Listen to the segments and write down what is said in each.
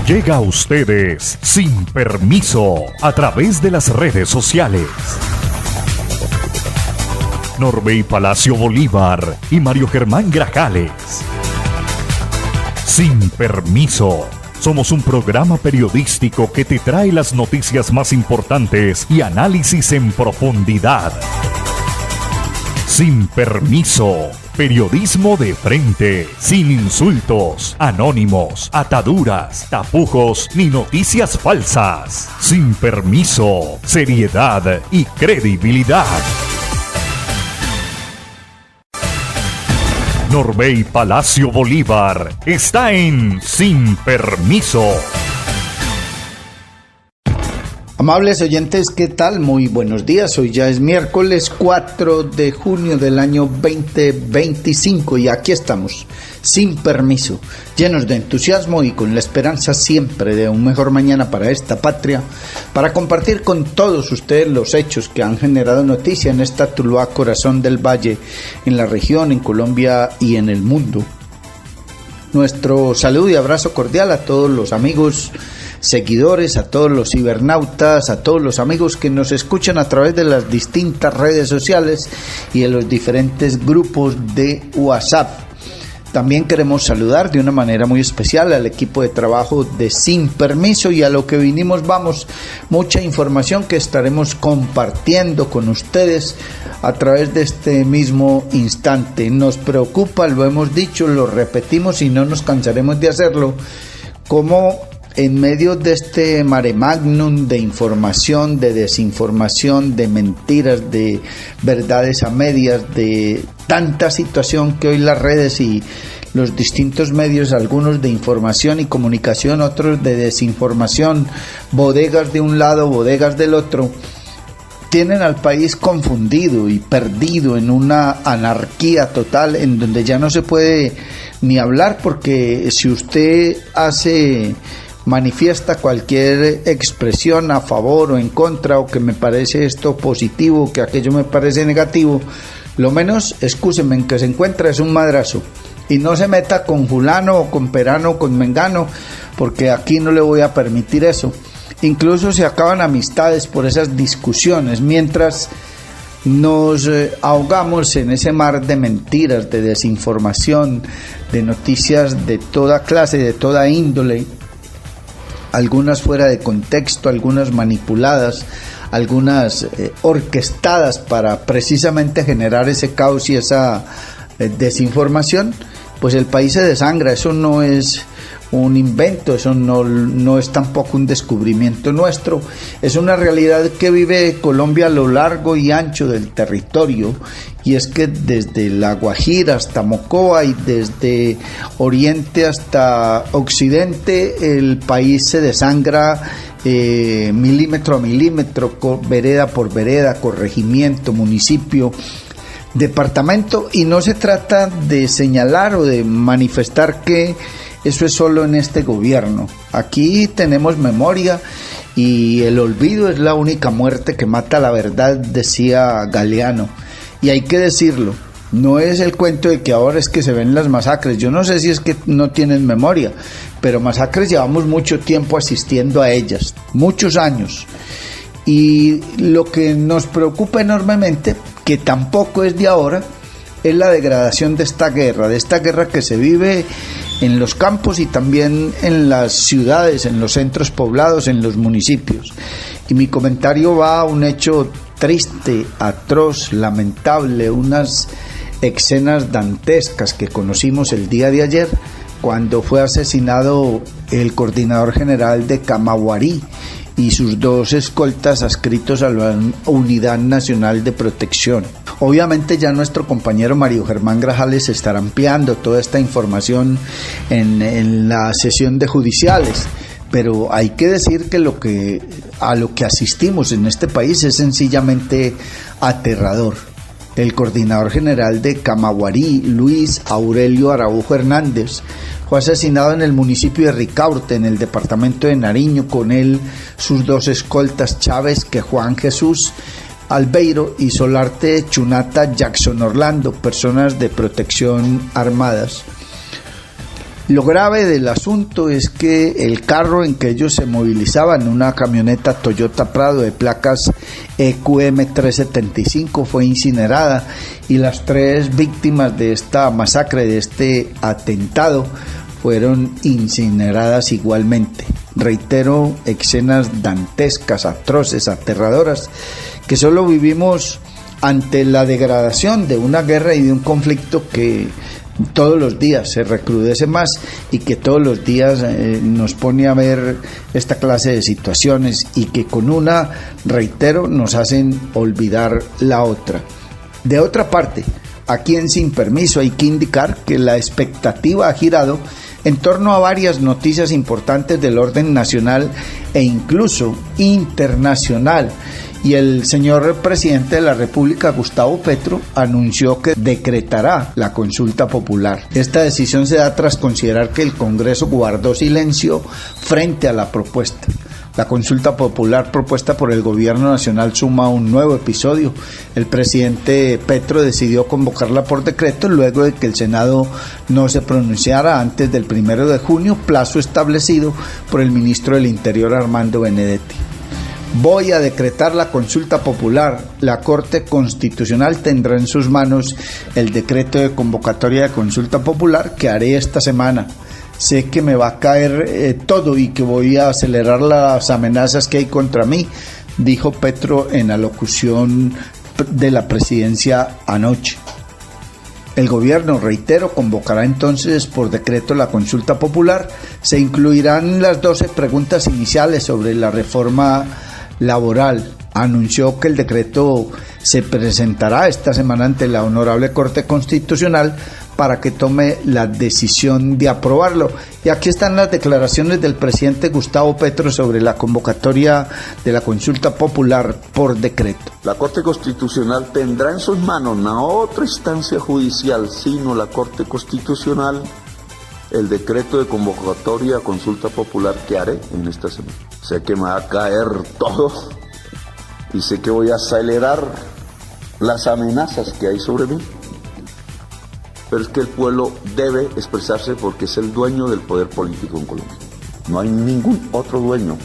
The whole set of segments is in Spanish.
Llega a ustedes Sin Permiso a través de las redes sociales. Norbey Palacio Bolívar y Mario Germán Grajales. Sin Permiso. Somos un programa periodístico que te trae las noticias más importantes y análisis en profundidad. Sin Permiso. Periodismo de frente, sin insultos, anónimos, ataduras, tapujos ni noticias falsas. Sin Permiso. Seriedad y credibilidad. Norbey Palacio Bolívar está en Sin Permiso. Amables oyentes, ¿qué tal? Muy buenos días. Hoy ya es miércoles 4 de junio del año 2025 y aquí estamos, sin permiso, llenos de entusiasmo y con la esperanza siempre de un mejor mañana para esta patria, para compartir con todos ustedes los hechos que han generado noticia en esta Tuluá, corazón del valle, en la región, en Colombia y en el mundo. Nuestro saludo y abrazo cordial a todos los amigos seguidores, a todos los cibernautas, a todos los amigos que nos escuchan a través de las distintas redes sociales y de los diferentes grupos de WhatsApp. También queremos saludar de una manera muy especial al equipo de trabajo de Sin Permiso, y a lo que vinimos vamos, mucha información que estaremos compartiendo con ustedes a través de este mismo instante. Nos preocupa, lo hemos dicho, lo repetimos y no nos cansaremos de hacerlo, cómo en medio de este mare magnum de información, de desinformación, de mentiras, de verdades a medias, de tanta situación que hoy las redes y los distintos medios, algunos de información y comunicación, otros de desinformación, bodegas de un lado, bodegas del otro, tienen al país confundido y perdido en una anarquía total, en donde ya no se puede ni hablar, porque si usted manifiesta cualquier expresión a favor o en contra, o que me parece esto positivo, que aquello me parece negativo, lo menos, excúsenme, en que se encuentra es un madrazo, y no se meta con fulano o con perano o con mengano, porque aquí no le voy a permitir eso. Incluso se acaban amistades por esas discusiones, mientras nos ahogamos en ese mar de mentiras, de desinformación, de noticias de toda clase, de toda índole, algunas fuera de contexto, algunas manipuladas, algunas orquestadas para precisamente generar ese caos y esa desinformación. Pues el país se desangra. Eso no es un invento, eso no es tampoco un descubrimiento nuestro, es una realidad que vive Colombia a lo largo y ancho del territorio, y es que desde La Guajira hasta Mocoa y desde oriente hasta occidente el país se desangra milímetro a milímetro, vereda por vereda, corregimiento, municipio, departamento, y no se trata de señalar o de manifestar que eso es solo en este gobierno. Aquí tenemos memoria y el olvido es la única muerte que mata la verdad, decía Galeano. Y hay que decirlo, no es el cuento de que ahora es que se ven las masacres. Yo no sé si es que no tienen memoria, pero masacres llevamos mucho tiempo asistiendo a ellas, muchos años. Y lo que nos preocupa enormemente, que tampoco es de ahora, es la degradación de esta guerra que se vive en los campos y también en las ciudades, en los centros poblados, en los municipios. Y mi comentario va a un hecho triste, atroz, lamentable, unas escenas dantescas que conocimos el día de ayer, cuando fue asesinado el coordinador general de Camagüey y sus 2 escoltas adscritos a la Unidad Nacional de Protección. Obviamente ya nuestro compañero Mario Germán Grajales estará ampliando toda esta información en la sesión de judiciales, pero hay que decir que a lo que asistimos en este país es sencillamente aterrador. El coordinador general de Camagüey, Luis Aurelio Araujo Hernández, fue asesinado en el municipio de Ricaurte, en el departamento de Nariño, con él sus 2 escoltas Chávez, que Juan Jesús Albeiro y Solarte Chunata Jackson Orlando, personas de protección armadas. Lo grave del asunto es que el carro en que ellos se movilizaban, una camioneta Toyota Prado de placas EQM 375, fue incinerada, y las 3 víctimas de esta masacre, de este atentado, fueron incineradas igualmente. Reitero, escenas dantescas, atroces, aterradoras, que solo vivimos ante la degradación de una guerra y de un conflicto que todos los días se recrudece más y que todos los días nos pone a ver esta clase de situaciones, y que con una, reitero, nos hacen olvidar la otra. De otra parte, aquí en Sin Permiso hay que indicar que la expectativa ha girado en torno a varias noticias importantes del orden nacional e incluso internacional, y el señor presidente de la República, Gustavo Petro, anunció que decretará la consulta popular. Esta decisión se da tras considerar que el Congreso guardó silencio frente a la propuesta. La consulta popular propuesta por el gobierno nacional suma un nuevo episodio. El presidente Petro decidió convocarla por decreto luego de que el Senado no se pronunciara antes del 1 de junio, plazo establecido por el ministro del Interior, Armando Benedetti. Voy a decretar la consulta popular. La Corte Constitucional tendrá en sus manos el decreto de convocatoria de consulta popular que haré esta semana. Sé que me va a caer todo y que voy a acelerar las amenazas que hay contra mí, dijo Petro en la locución de la presidencia anoche. El gobierno, reitero, convocará entonces por decreto la consulta popular. Se incluirán las 12 preguntas iniciales sobre la reforma laboral. Anunció que el decreto se presentará esta semana ante la Honorable Corte Constitucional para que tome la decisión de aprobarlo. Y aquí están las declaraciones del presidente Gustavo Petro sobre la convocatoria de la consulta popular por decreto. La Corte Constitucional tendrá en sus manos, no otra instancia judicial, sino la Corte Constitucional, el decreto de convocatoria a consulta popular que haré en esta semana. Sé que me va a caer todo y sé que voy a acelerar las amenazas que hay sobre mí. Pero es que el pueblo debe expresarse porque es el dueño del poder político en Colombia. No hay ningún otro dueño.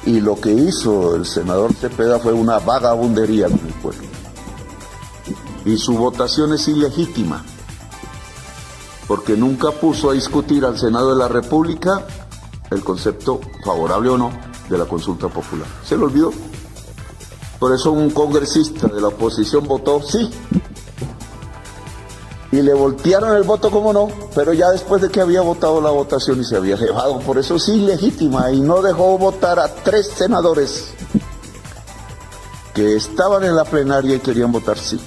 Y lo que hizo el senador Cepeda fue una vagabundería con el pueblo. Y su votación es ilegítima, porque nunca puso a discutir al Senado de la República el concepto, favorable o no, de la consulta popular. Se le olvidó. Por eso un congresista de la oposición votó sí. Y le voltearon el voto, como no, pero ya después de que había votado la votación y se había llevado, por eso es ilegítima, y no dejó votar a 3 senadores que estaban en la plenaria y querían votar sí.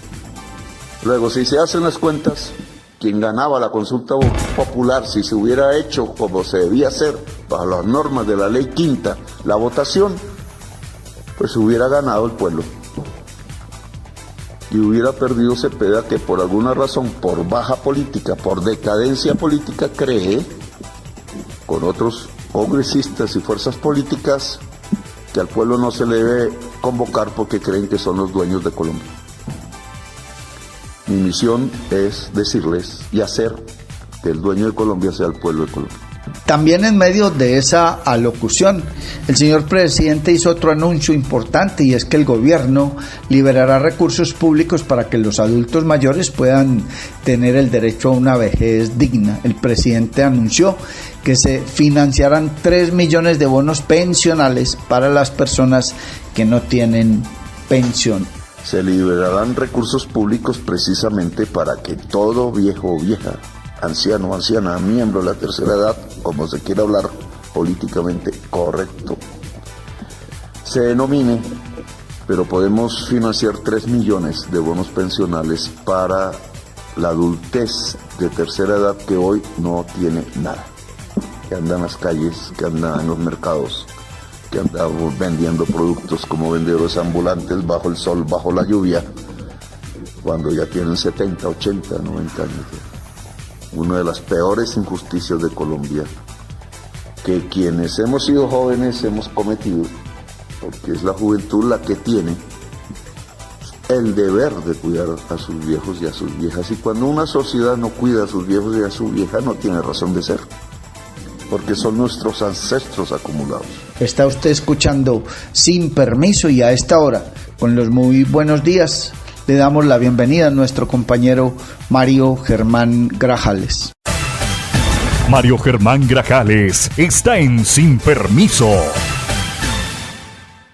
Luego, si se hacen las cuentas, quien ganaba la consulta popular, si se hubiera hecho como se debía hacer, bajo las normas de la ley quinta, la votación, pues hubiera ganado el pueblo. Y hubiera perdido Cepeda, que por alguna razón, por baja política, por decadencia política, cree, con otros congresistas y fuerzas políticas, que al pueblo no se le debe convocar porque creen que son los dueños de Colombia. Mi misión es decirles y hacer que el dueño de Colombia sea el pueblo de Colombia. También en medio de esa alocución, el señor presidente hizo otro anuncio importante, y es que el gobierno liberará recursos públicos para que los adultos mayores puedan tener el derecho a una vejez digna. El presidente anunció que se financiarán 3 millones de bonos pensionales para las personas que no tienen pensión. Se liberarán recursos públicos precisamente para que todo viejo o vieja, anciano o anciana, miembro de la tercera edad, como se quiera hablar políticamente correcto, se denomine, pero podemos financiar 3 millones de bonos pensionales para la adultez de tercera edad que hoy no tiene nada, que anda en las calles, que anda en los mercados, que anda vendiendo productos como vendedores ambulantes bajo el sol, bajo la lluvia, cuando ya tienen 70, 80, 90 años. Una de las peores injusticias de Colombia, que quienes hemos sido jóvenes hemos cometido, porque es la juventud la que tiene el deber de cuidar a sus viejos y a sus viejas. Y cuando una sociedad no cuida a sus viejos y a sus viejas, no tiene razón de ser, porque son nuestros ancestros acumulados. Está usted escuchando Sin Permiso, y a esta hora, con los muy buenos días, le damos la bienvenida a nuestro compañero Mario Germán Grajales. Mario Germán Grajales está en Sin Permiso.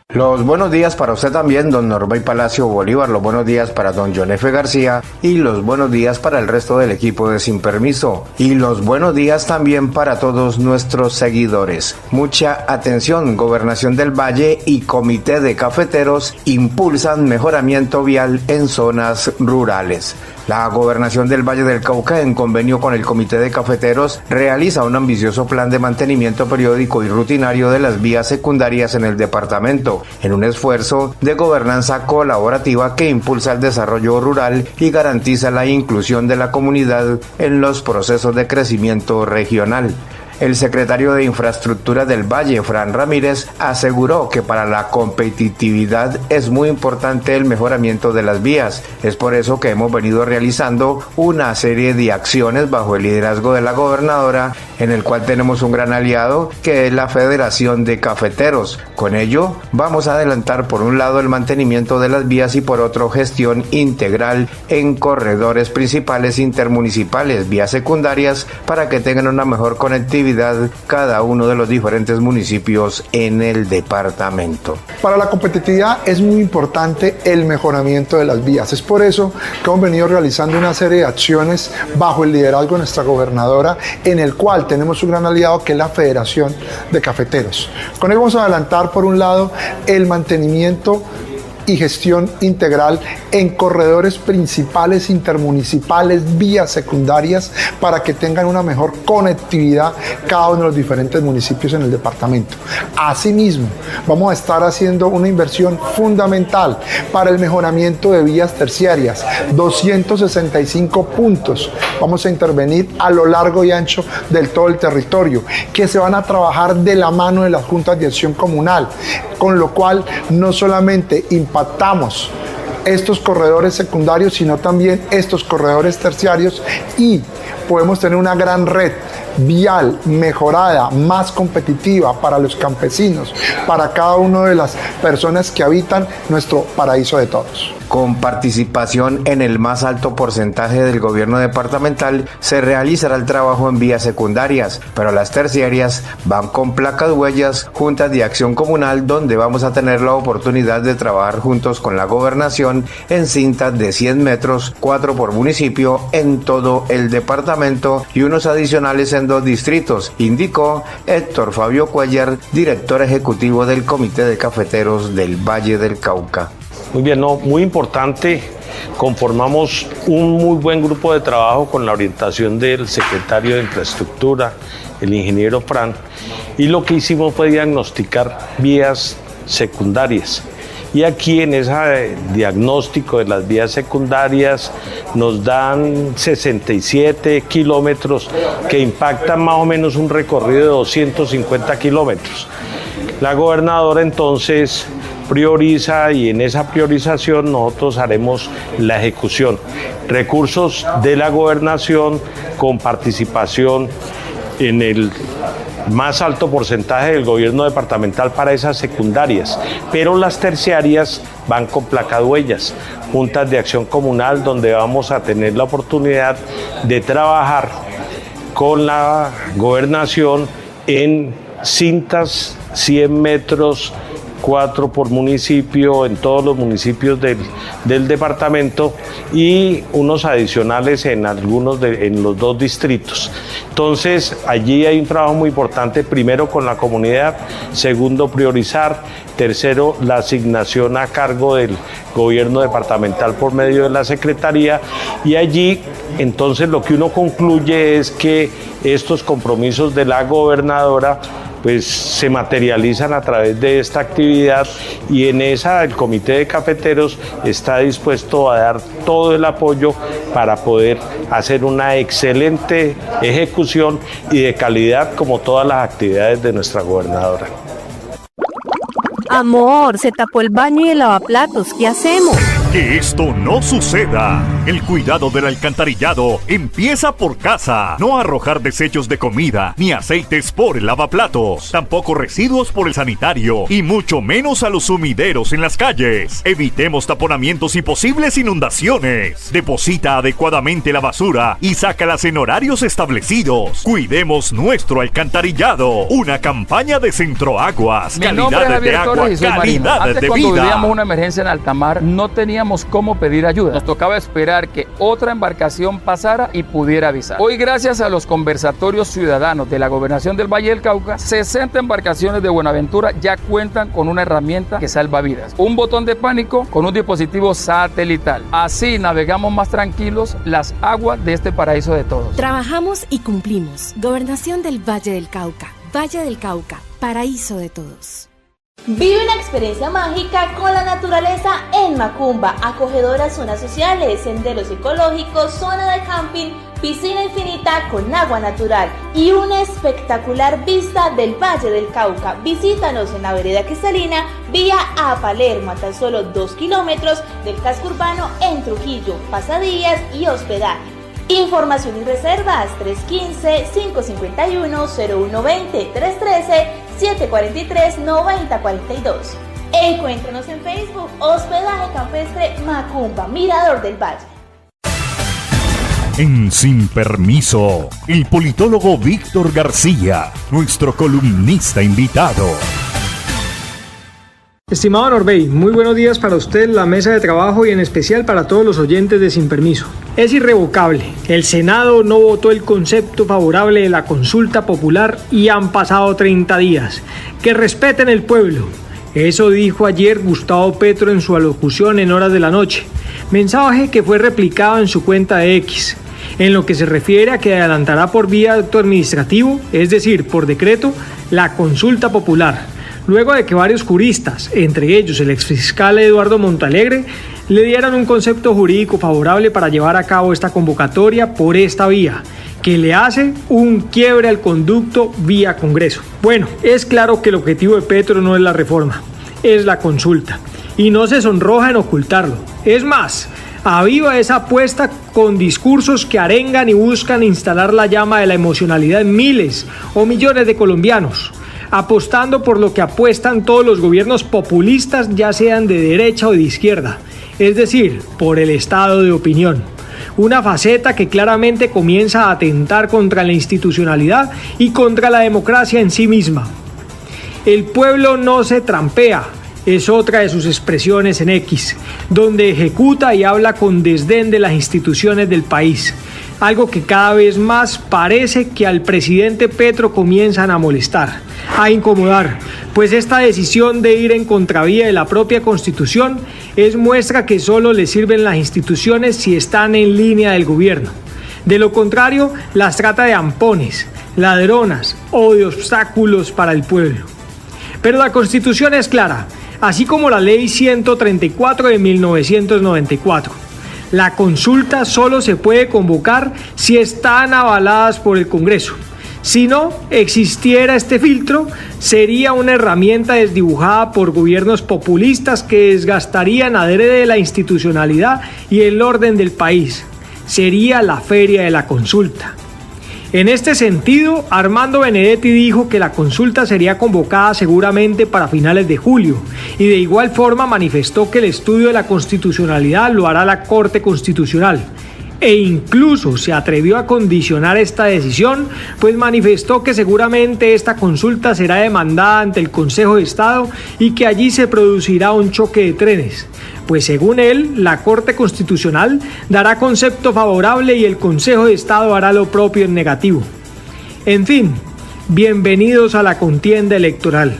Los buenos días para usted también, don Norbey Palacio Bolívar, los buenos días para don John F. García y los buenos días para el resto del equipo de Sin Permiso y los buenos días también para todos nuestros seguidores. Mucha atención, Gobernación del Valle y Comité de Cafeteros impulsan mejoramiento vial en zonas rurales. La Gobernación del Valle del Cauca, en convenio con el Comité de Cafeteros, realiza un ambicioso plan de mantenimiento periódico y rutinario de las vías secundarias en el departamento, en un esfuerzo de gobernanza colaborativa que impulsa el desarrollo rural y garantiza la inclusión de la comunidad en los procesos de crecimiento regional. El secretario de Infraestructura del Valle, Fran Ramírez, aseguró que para la competitividad es muy importante el mejoramiento de las vías. Es por eso que hemos venido realizando una serie de acciones bajo el liderazgo de la gobernadora, en el cual tenemos un gran aliado que es la Federación de Cafeteros. Con ello, vamos a adelantar por un lado el mantenimiento de las vías y por otro gestión integral en corredores principales intermunicipales, vías secundarias, para que tengan una mejor conectividad cada uno de los diferentes municipios en el departamento. Para la competitividad es muy importante el mejoramiento de las vías. Es por eso que hemos venido realizando una serie de acciones bajo el liderazgo de nuestra gobernadora, en el cual tenemos un gran aliado que es la Federación de Cafeteros. Con ello vamos a adelantar por un lado el mantenimiento y gestión integral en corredores principales intermunicipales, vías secundarias, para que tengan una mejor conectividad cada uno de los diferentes municipios en el departamento. Asimismo, vamos a estar haciendo una inversión fundamental para el mejoramiento de vías terciarias, 265 puntos. Vamos a intervenir a lo largo y ancho del todo el territorio, que se van a trabajar de la mano de las juntas de acción comunal, con lo cual no solamente impactamos estos corredores secundarios, sino también estos corredores terciarios, y podemos tener una gran red vial mejorada, más competitiva para los campesinos, para cada una de las personas que habitan nuestro paraíso de todos. Con participación en el más alto porcentaje del gobierno departamental, se realizará el trabajo en vías secundarias, pero las terciarias van con placas huellas, juntas de acción comunal, donde vamos a tener la oportunidad de trabajar juntos con la gobernación en cintas de 100 metros, 4 por municipio en todo el departamento y unos adicionales en 2 distritos, indicó Héctor Fabio Cuellar, director ejecutivo del Comité de Cafeteros del Valle del Cauca. Muy bien, muy importante. Conformamos un muy buen grupo de trabajo con la orientación del secretario de Infraestructura, el ingeniero Fran, y lo que hicimos fue diagnosticar vías secundarias. Y aquí en ese diagnóstico de las vías secundarias nos dan 67 kilómetros que impactan más o menos un recorrido de 250 kilómetros. La gobernadora entonces prioriza, y en esa priorización nosotros haremos la ejecución. Recursos de la gobernación con participación en el más alto porcentaje del gobierno departamental para esas secundarias, pero las terciarias van con placaduellas, juntas de acción comunal, donde vamos a tener la oportunidad de trabajar con la gobernación en cintas 100 metros, 4 por municipio en todos los municipios del departamento, y unos adicionales en en los 2 distritos. Entonces allí hay un trabajo muy importante, primero con la comunidad, segundo priorizar, tercero la asignación a cargo del gobierno departamental por medio de la secretaría, y allí entonces lo que uno concluye es que estos compromisos de la gobernadora pues se materializan a través de esta actividad, y en esa el Comité de Cafeteros está dispuesto a dar todo el apoyo para poder hacer una excelente ejecución y de calidad, como todas las actividades de nuestra gobernadora. Amor, se tapó el baño y el lavaplatos, ¿qué hacemos? que esto no suceda. El cuidado del alcantarillado empieza por casa. No arrojar desechos de comida ni aceites por el lavaplatos, tampoco residuos por el sanitario y mucho menos a los sumideros en las calles. Evitemos taponamientos y posibles inundaciones. Deposita adecuadamente la basura y sácalas en horarios establecidos. Cuidemos nuestro alcantarillado. Una campaña de Centroaguas. Calidad de agua, calidad de vida. Cuando vivíamos una emergencia en alta mar, no teníamos cómo pedir ayuda. Nos tocaba esperar que otra embarcación pasara y pudiera avisar. Hoy, gracias a los conversatorios ciudadanos de la Gobernación del Valle del Cauca, 60 embarcaciones de Buenaventura ya cuentan con una herramienta que salva vidas. Un botón de pánico con un dispositivo satelital. Así navegamos más tranquilos las aguas de este paraíso de todos. Trabajamos y cumplimos. Gobernación del Valle del Cauca. Valle del Cauca, paraíso de todos. Vive una experiencia mágica con la naturaleza en Macumba. Acogedoras zonas sociales, senderos ecológicos, zona de camping, piscina infinita con agua natural y una espectacular vista del Valle del Cauca. Visítanos en la vereda Cristalina, vía a Palermo, a tan solo 2 kilómetros del casco urbano en Trujillo, pasadías y hospedaje. Información y reservas 315-551-0120, 313-743-9042. Encuéntranos en Facebook, Hospedaje Campestre Macumba, Mirador del Valle. En Sin Permiso, el politólogo Víctor García, nuestro columnista invitado. Estimado Norbey, muy buenos días para usted, la mesa de trabajo y en especial para todos los oyentes de Sin Permiso. Es irrevocable, el Senado no votó el concepto favorable de la consulta popular y han pasado 30 días. Que respeten el pueblo. Eso dijo ayer Gustavo Petro en su alocución en horas de la noche, mensaje que fue replicado en su cuenta de X. En lo que se refiere a que adelantará por vía de acto administrativo, es decir, por decreto, la consulta popular. Luego de que varios juristas, entre ellos el exfiscal Eduardo Montalegre, le dieran un concepto jurídico favorable para llevar a cabo esta convocatoria por esta vía, que le hace un quiebre al conducto vía Congreso. Bueno, es claro que el objetivo de Petro no es la reforma, es la consulta, y no se sonroja en ocultarlo. Es más, aviva esa apuesta con discursos que arengan y buscan instalar la llama de la emocionalidad en miles o millones de colombianos, apostando por lo que apuestan todos los gobiernos populistas, ya sean de derecha o de izquierda, es decir, por el estado de opinión. Una faceta que claramente comienza a atentar contra la institucionalidad y contra la democracia en sí misma. El pueblo no se trampea, es otra de sus expresiones en X, donde ejecuta y habla con desdén de las instituciones del país. Algo que cada vez más parece que al presidente Petro comienzan a molestar, a incomodar, pues esta decisión de ir en contravía de la propia Constitución es muestra que solo le sirven las instituciones si están en línea del gobierno. De lo contrario, las trata de ampones, ladronas o de obstáculos para el pueblo. Pero la Constitución es clara, así como la Ley 134 de 1994. La consulta solo se puede convocar si están avaladas por el Congreso. Si no existiera este filtro, sería una herramienta desdibujada por gobiernos populistas que desgastarían adrede la institucionalidad y el orden del país. Sería la feria de la consulta. En este sentido, Armando Benedetti dijo que la consulta sería convocada seguramente para finales de julio y de igual forma manifestó que el estudio de la constitucionalidad lo hará la Corte Constitucional e incluso se atrevió a condicionar esta decisión, pues manifestó que seguramente esta consulta será demandada ante el Consejo de Estado y que allí se producirá un choque de trenes. Pues según él, la Corte Constitucional dará concepto favorable y el Consejo de Estado hará lo propio en negativo. En fin, bienvenidos a la contienda electoral.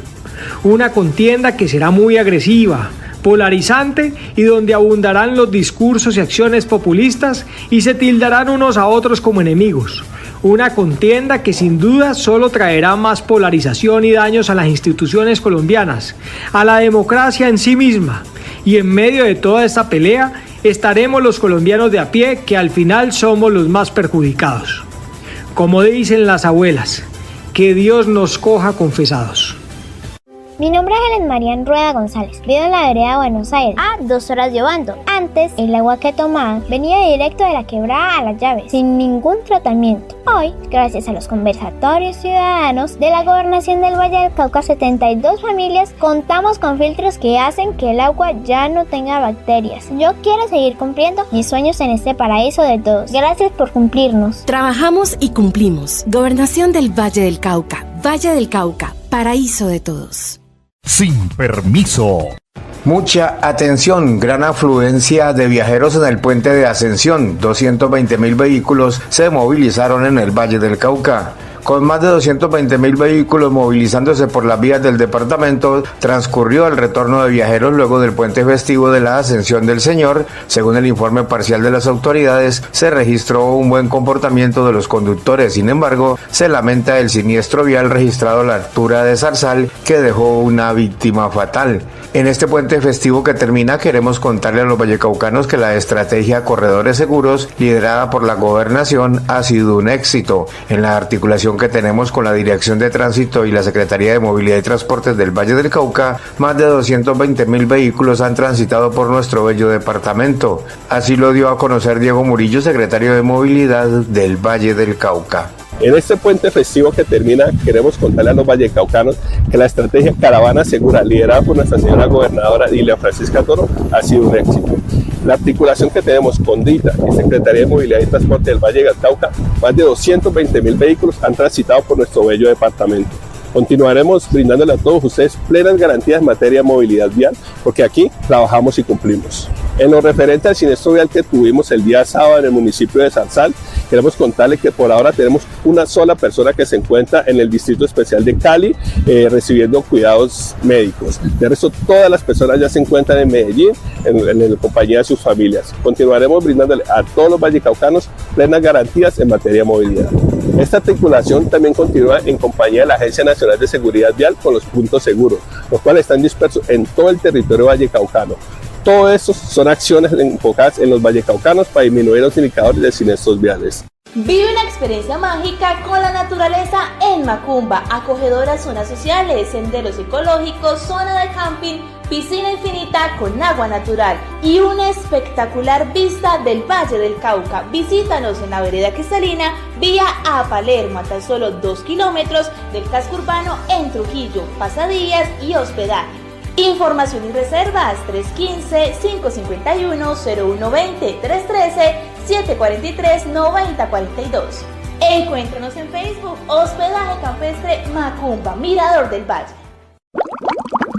Una contienda que será muy agresiva, polarizante y donde abundarán los discursos y acciones populistas y se tildarán unos a otros como enemigos. Una contienda que sin duda solo traerá más polarización y daños a las instituciones colombianas, a la democracia en sí misma. Y en medio de toda esta pelea estaremos los colombianos de a pie, que al final somos los más perjudicados. Como dicen las abuelas, que Dios nos coja confesados. Mi nombre es Helen Marian Rueda González, vivo en la vereda Buenos Aires, a 2 horas de Obando. Antes, el agua que tomaban venía directo de la quebrada a las llaves, sin ningún tratamiento. Hoy, gracias a los conversatorios ciudadanos de la Gobernación del Valle del Cauca, 72 familias contamos con filtros que hacen que el agua ya no tenga bacterias. Yo quiero seguir cumpliendo mis sueños en este paraíso de todos. Gracias por cumplirnos. Trabajamos y cumplimos. Gobernación del Valle del Cauca. Valle del Cauca, paraíso de todos. Sin permiso. Mucha atención, gran afluencia de viajeros en el puente de Ascensión. 220.000 vehículos se movilizaron en el Valle del Cauca. Con más de 220.000 vehículos movilizándose por las vías del departamento, transcurrió el retorno de viajeros luego del puente festivo de la Ascensión del Señor. Según el informe parcial de las autoridades, se registró un buen comportamiento de los conductores. Sin embargo, se lamenta el siniestro vial registrado a la altura de Zarzal, que dejó una víctima fatal. En este puente festivo que termina, queremos contarle a los vallecaucanos que la estrategia Corredores Seguros, liderada por la Gobernación, ha sido un éxito. En la articulación que tenemos con la Dirección de Tránsito y la Secretaría de Movilidad y Transportes del Valle del Cauca, más de 220.000 vehículos han transitado por nuestro bello departamento. Así lo dio a conocer Diego Murillo, secretario de Movilidad del Valle del Cauca. En este puente festivo que termina, queremos contarle a los vallecaucanos que la estrategia Caravana Segura, liderada por nuestra señora gobernadora Dilia Francisca Toro, ha sido un éxito. La articulación que tenemos con DITA y Secretaría de Movilidad y Transporte del Valle del Cauca, más de 220.000 vehículos han transitado por nuestro bello departamento. Continuaremos brindándole a todos ustedes plenas garantías en materia de movilidad vial, porque aquí trabajamos y cumplimos. En lo referente al siniestro vial que tuvimos el día sábado en el municipio de Zarzal, queremos contarle que por ahora tenemos una sola persona que se encuentra en el Distrito Especial de Cali recibiendo cuidados médicos. De resto, todas las personas ya se encuentran en Medellín en compañía de sus familias. Continuaremos brindándole a todos los vallecaucanos plenas garantías en materia de movilidad. Esta articulación también continúa en compañía de la Agencia Nacional de Seguridad Vial con los puntos seguros, los cuales están dispersos en todo el territorio vallecaucano. Todo esto son acciones enfocadas en los vallecaucanos para disminuir los indicadores de siniestros viales. Vive una experiencia mágica con la naturaleza en Macumba, acogedoras zonas sociales, senderos ecológicos, zona de camping, piscina infinita con agua natural y una espectacular vista del Valle del Cauca. Visítanos en la vereda Cristalina, vía a Palermo, a tan solo 2 kilómetros del casco urbano en Trujillo, pasadías y hospedaje. Información y reservas 315-551-0120, 313-743-9042. Encuéntranos en Facebook, Hospedaje Campestre Macumba, Mirador del Valle.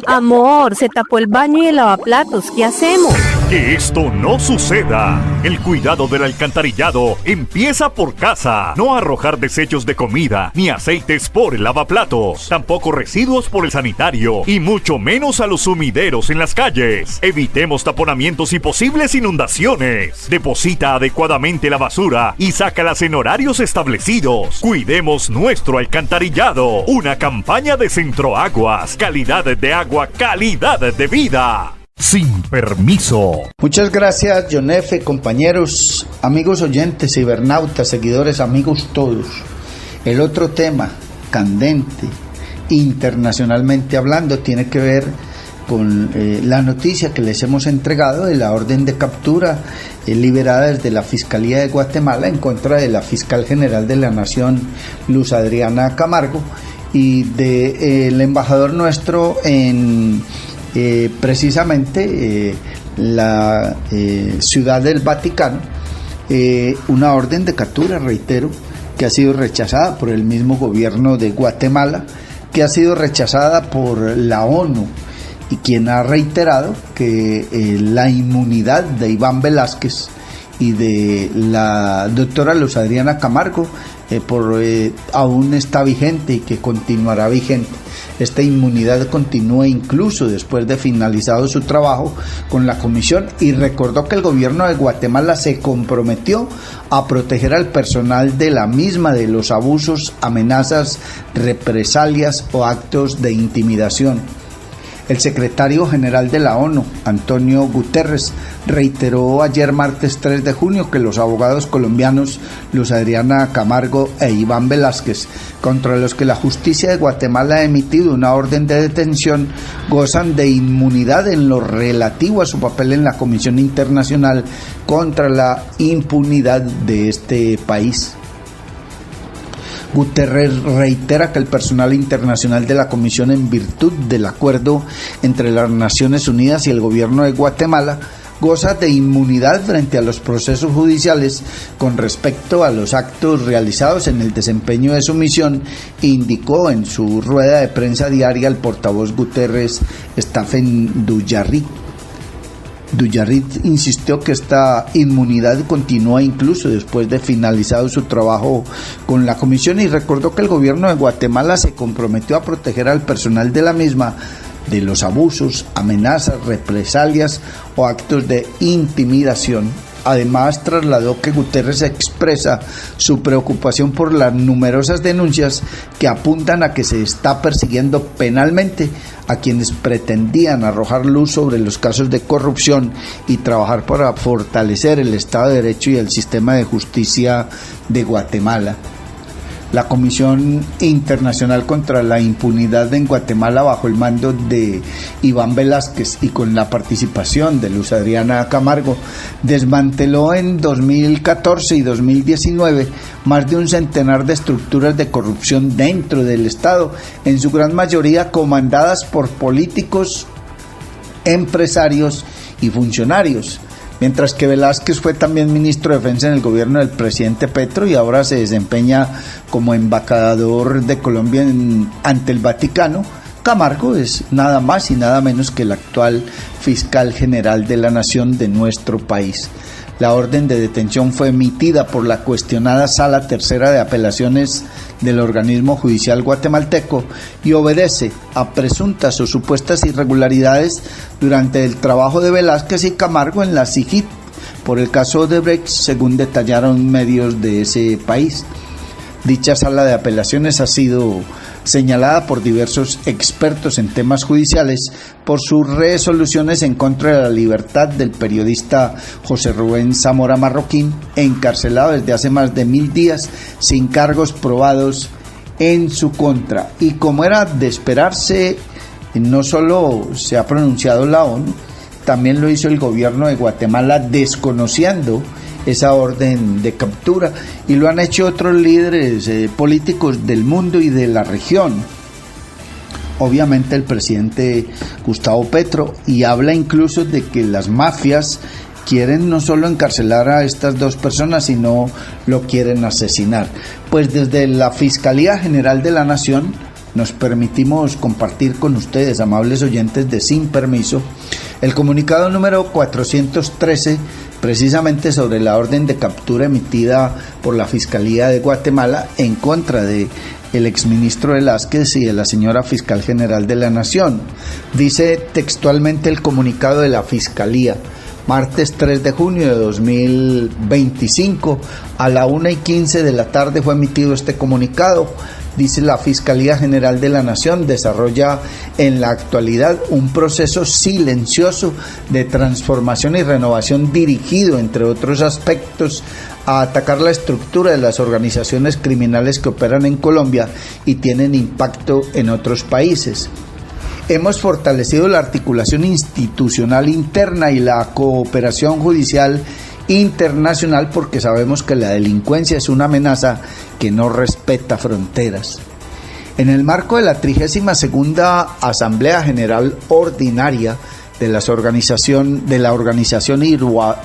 Amor, se tapó el baño y el lavaplatos, ¿qué hacemos? Que esto no suceda. El cuidado del alcantarillado empieza por casa. No arrojar desechos de comida ni aceites por el lavaplatos. Tampoco residuos por el sanitario y mucho menos a los sumideros en las calles. Evitemos taponamientos y posibles inundaciones. Deposita adecuadamente la basura y sácalas en horarios establecidos. Cuidemos nuestro alcantarillado. Una campaña de Centroaguas. Calidad de agua, calidad de vida. Sin permiso. Muchas gracias, John F., compañeros, amigos oyentes, cibernautas, seguidores, amigos todos. El otro tema candente, internacionalmente hablando, tiene que ver con la noticia que les hemos entregado de la orden de captura liberada desde la Fiscalía de Guatemala en contra de la Fiscal General de la Nación, Luz Adriana Camargo, y del embajador nuestro en precisamente la Ciudad del Vaticano, una orden de captura, reitero, que ha sido rechazada por el mismo gobierno de Guatemala, que ha sido rechazada por la ONU, y quien ha reiterado que la inmunidad de Iván Velázquez y de la doctora Luz Adriana Camargo aún está vigente y que continuará vigente. Esta inmunidad continúa incluso después de finalizado su trabajo con la comisión, y recordó que el gobierno de Guatemala se comprometió a proteger al personal de la misma de los abusos, amenazas, represalias o actos de intimidación. El secretario general de la ONU, Antonio Guterres, reiteró ayer martes 3 de junio que los abogados colombianos Luz Adriana Camargo e Iván Velázquez, contra los que la justicia de Guatemala ha emitido una orden de detención, gozan de inmunidad en lo relativo a su papel en la Comisión Internacional contra la Impunidad de este país. Guterres reitera que el personal internacional de la Comisión, en virtud del acuerdo entre las Naciones Unidas y el gobierno de Guatemala, goza de inmunidad frente a los procesos judiciales con respecto a los actos realizados en el desempeño de su misión, indicó en su rueda de prensa diaria el portavoz Guterres, Staffan Dujarric. Dujarric insistió que esta inmunidad continúa incluso después de finalizado su trabajo con la comisión y recordó que el gobierno de Guatemala se comprometió a proteger al personal de la misma de los abusos, amenazas, represalias o actos de intimidación. Además, trasladó que Guterres expresa su preocupación por las numerosas denuncias que apuntan a que se está persiguiendo penalmente a quienes pretendían arrojar luz sobre los casos de corrupción y trabajar para fortalecer el Estado de Derecho y el sistema de justicia de Guatemala. La Comisión Internacional contra la Impunidad en Guatemala, bajo el mando de Iván Velázquez y con la participación de Luz Adriana Camargo, desmanteló en 2014 y 2019 más de un centenar de estructuras de corrupción dentro del Estado, en su gran mayoría comandadas por políticos, empresarios y funcionarios. Mientras que Velázquez fue también ministro de Defensa en el gobierno del presidente Petro y ahora se desempeña como embajador de Colombia ante el Vaticano, Camargo es nada más y nada menos que el actual fiscal general de la nación de nuestro país. La orden de detención fue emitida por la cuestionada Sala Tercera de Apelaciones del organismo judicial guatemalteco y obedece a presuntas o supuestas irregularidades durante el trabajo de Velázquez y Camargo en la CIGIT por el caso Odebrecht, según detallaron medios de ese país. Dicha Sala de Apelaciones ha sido señalada por diversos expertos en temas judiciales por sus resoluciones en contra de la libertad del periodista José Rubén Zamora Marroquín, encarcelado desde hace más de 1000 días sin cargos probados en su contra. Y como era de esperarse, no solo se ha pronunciado la ONU, también lo hizo el gobierno de Guatemala desconociendo esa orden de captura, y lo han hecho otros líderes políticos del mundo y de la región. Obviamente el presidente Gustavo Petro, y habla incluso de que las mafias quieren no solo encarcelar a estas dos personas, sino lo quieren asesinar. Pues desde la Fiscalía General de la Nación nos permitimos compartir con ustedes, amables oyentes de Sin Permiso, el comunicado número 413, precisamente sobre la orden de captura emitida por la Fiscalía de Guatemala en contra de el exministro Velázquez y de la señora Fiscal General de la Nación. Dice textualmente el comunicado de la Fiscalía: martes 3 de junio de 2025, a la 1:15 de la tarde fue emitido este comunicado. Dice: la Fiscalía General de la Nación desarrolla en la actualidad un proceso silencioso de transformación y renovación dirigido, entre otros aspectos, a atacar la estructura de las organizaciones criminales que operan en Colombia y tienen impacto en otros países. Hemos fortalecido la articulación institucional interna y la cooperación judicial internacional porque sabemos que la delincuencia es una amenaza que no respeta fronteras. En el marco de la 32ª Asamblea General Ordinaria de la Organización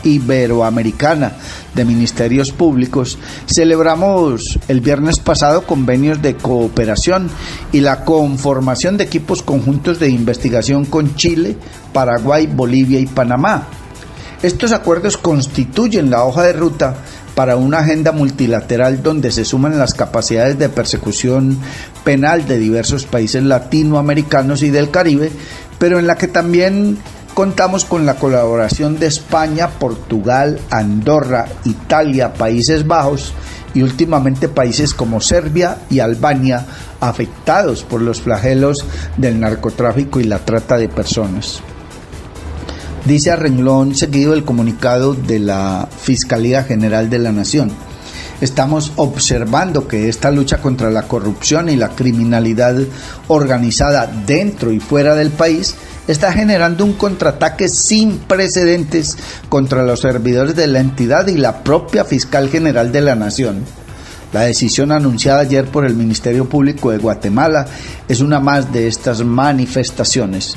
Iberoamericana de Ministerios Públicos, celebramos el viernes pasado convenios de cooperación y la conformación de equipos conjuntos de investigación con Chile, Paraguay, Bolivia y Panamá. Estos acuerdos constituyen la hoja de ruta para una agenda multilateral donde se suman las capacidades de persecución penal de diversos países latinoamericanos y del Caribe, pero en la que también contamos con la colaboración de España, Portugal, Andorra, Italia, Países Bajos y últimamente países como Serbia y Albania, afectados por los flagelos del narcotráfico y la trata de personas. Dice a renglón seguido el comunicado de la Fiscalía General de la Nación: estamos observando que esta lucha contra la corrupción y la criminalidad organizada dentro y fuera del país está generando un contraataque sin precedentes contra los servidores de la entidad y la propia Fiscal General de la Nación. La decisión anunciada ayer por el Ministerio Público de Guatemala es una más de estas manifestaciones.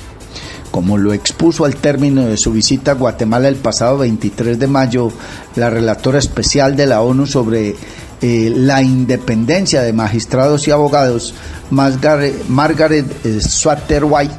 Como lo expuso al término de su visita a Guatemala el pasado 23 de mayo, la relatora especial de la ONU sobre la independencia de magistrados y abogados, Margaret Schwartz-White,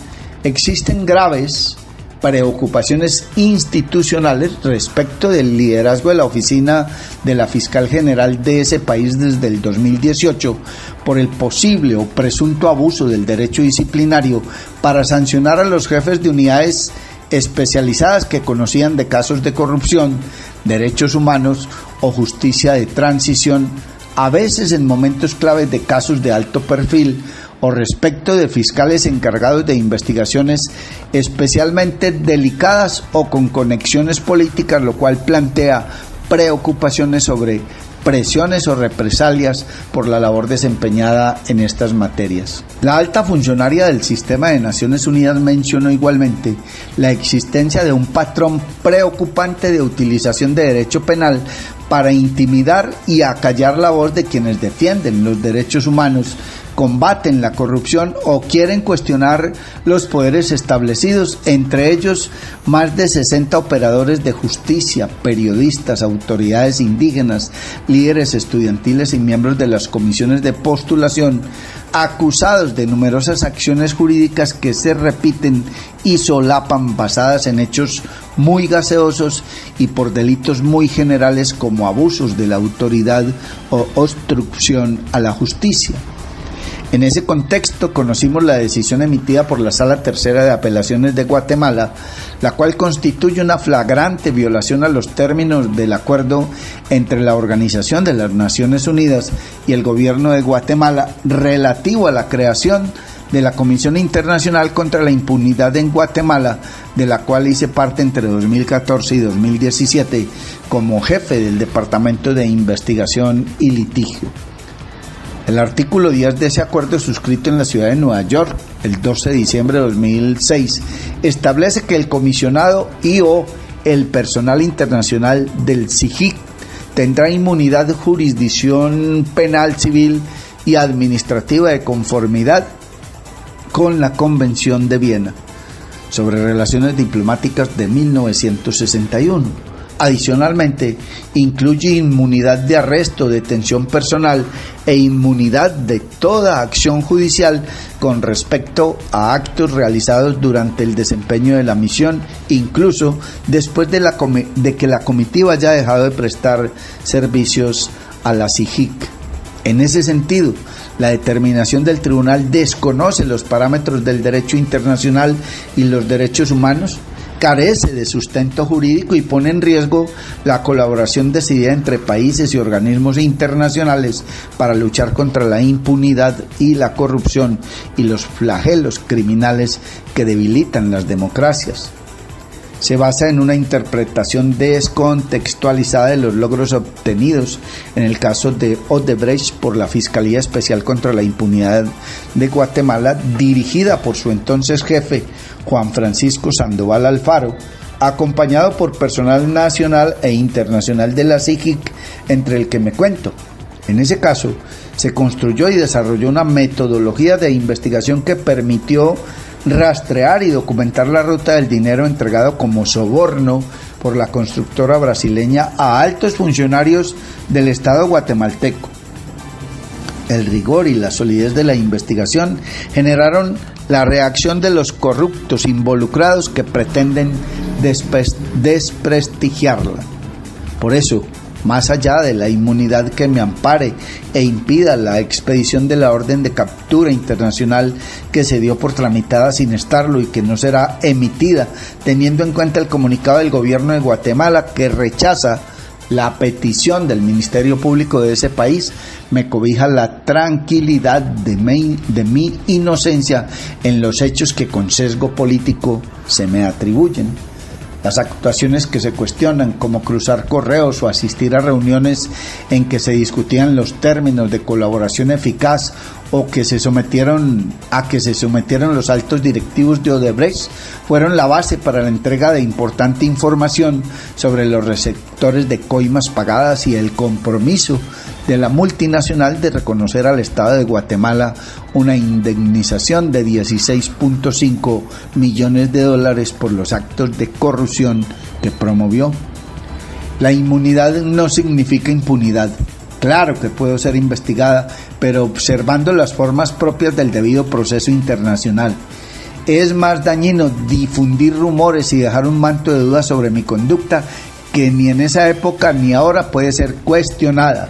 existen graves preocupaciones institucionales respecto del liderazgo de la oficina de la Fiscal General de ese país desde el 2018 por el posible o presunto abuso del derecho disciplinario para sancionar a los jefes de unidades especializadas que conocían de casos de corrupción, derechos humanos o justicia de transición, a veces en momentos claves de casos de alto perfil, o respecto de fiscales encargados de investigaciones especialmente delicadas o con conexiones políticas, lo cual plantea preocupaciones sobre presiones o represalias por la labor desempeñada en estas materias. La alta funcionaria del sistema de Naciones Unidas mencionó igualmente la existencia de un patrón preocupante de utilización de derecho penal para intimidar y acallar la voz de quienes defienden los derechos humanos, combaten la corrupción o quieren cuestionar los poderes establecidos, entre ellos más de 60 operadores de justicia, periodistas, autoridades indígenas, líderes estudiantiles y miembros de las comisiones de postulación, acusados de numerosas acciones jurídicas que se repiten y solapan basadas en hechos muy gaseosos y por delitos muy generales como abusos de la autoridad o obstrucción a la justicia. En ese contexto conocimos la decisión emitida por la Sala Tercera de Apelaciones de Guatemala, la cual constituye una flagrante violación a los términos del acuerdo entre la Organización de las Naciones Unidas y el Gobierno de Guatemala relativo a la creación de la Comisión Internacional contra la Impunidad en Guatemala, de la cual hice parte entre 2014 y 2017 como jefe del Departamento de Investigación y Litigio. El artículo 10 de ese acuerdo, suscrito en la ciudad de Nueva York el 12 de diciembre de 2006, establece que el comisionado y/o el personal internacional del CIGIC tendrá inmunidad de jurisdicción penal, civil y administrativa de conformidad con la Convención de Viena sobre Relaciones Diplomáticas de 1961. Adicionalmente, incluye inmunidad de arresto, detención personal e inmunidad de toda acción judicial con respecto a actos realizados durante el desempeño de la misión, incluso después de que la comitiva haya dejado de prestar servicios a la CIGIC. En ese sentido, la determinación del tribunal desconoce los parámetros del derecho internacional y los derechos humanos, carece de sustento jurídico y pone en riesgo la colaboración decidida entre países y organismos internacionales para luchar contra la impunidad y la corrupción y los flagelos criminales que debilitan las democracias. Se basa en una interpretación descontextualizada de los logros obtenidos en el caso de Odebrecht por la Fiscalía Especial contra la Impunidad de Guatemala, dirigida por su entonces jefe, Juan Francisco Sandoval Alfaro, acompañado por personal nacional e internacional de la CIGIC, entre el que me cuento. En ese caso, se construyó y desarrolló una metodología de investigación que permitió rastrear y documentar la ruta del dinero entregado como soborno por la constructora brasileña a altos funcionarios del Estado guatemalteco. El rigor y la solidez de la investigación generaron la reacción de los corruptos involucrados que pretenden desprestigiarla. Por eso, más allá de la inmunidad que me ampare e impida la expedición de la orden de captura internacional que se dio por tramitada sin estarlo y que no será emitida, teniendo en cuenta el comunicado del gobierno de Guatemala que rechaza la petición del Ministerio Público de ese país me cobija la tranquilidad de mi inocencia en los hechos que con sesgo político se me atribuyen. Las actuaciones que se cuestionan, como cruzar correos o asistir a reuniones en que se discutían los términos de colaboración eficaz o que se sometieron los altos directivos de Odebrecht, fueron la base para la entrega de importante información sobre los receptores de coimas pagadas y el compromiso de la multinacional de reconocer al Estado de Guatemala una indemnización de $16.5 millones por los actos de corrupción que promovió. La inmunidad no significa impunidad. Claro que puedo ser investigada, pero observando las formas propias del debido proceso internacional. Es más dañino difundir rumores y dejar un manto de duda sobre mi conducta que ni en esa época ni ahora puede ser cuestionada.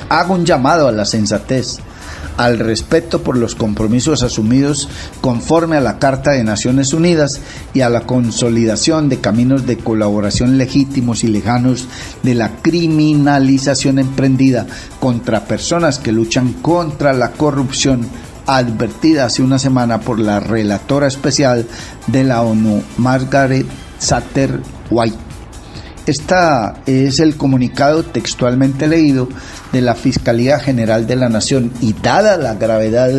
Hago un llamado a la sensatez, al respeto por los compromisos asumidos conforme a la Carta de Naciones Unidas y a la consolidación de caminos de colaboración legítimos y lejanos de la criminalización emprendida contra personas que luchan contra la corrupción, advertida hace una semana por la relatora especial de la ONU, Margaret Satterwhite. Este es el comunicado textualmente leído de la Fiscalía General de la Nación, y dada la gravedad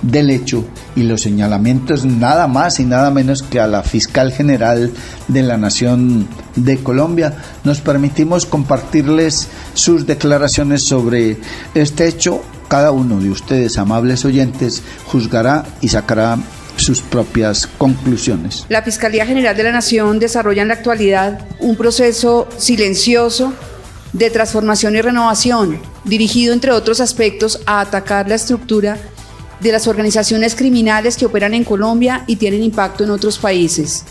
del hecho y los señalamientos nada más y nada menos que a la Fiscal General de la Nación de Colombia, nos permitimos compartirles sus declaraciones sobre este hecho. Cada uno de ustedes, amables oyentes, juzgará y sacará sus propias conclusiones. La Fiscalía General de la Nación desarrolla en la actualidad un proceso silencioso de transformación y renovación, dirigido entre otros aspectos a atacar la estructura de las organizaciones criminales que operan en Colombia y tienen impacto en otros países.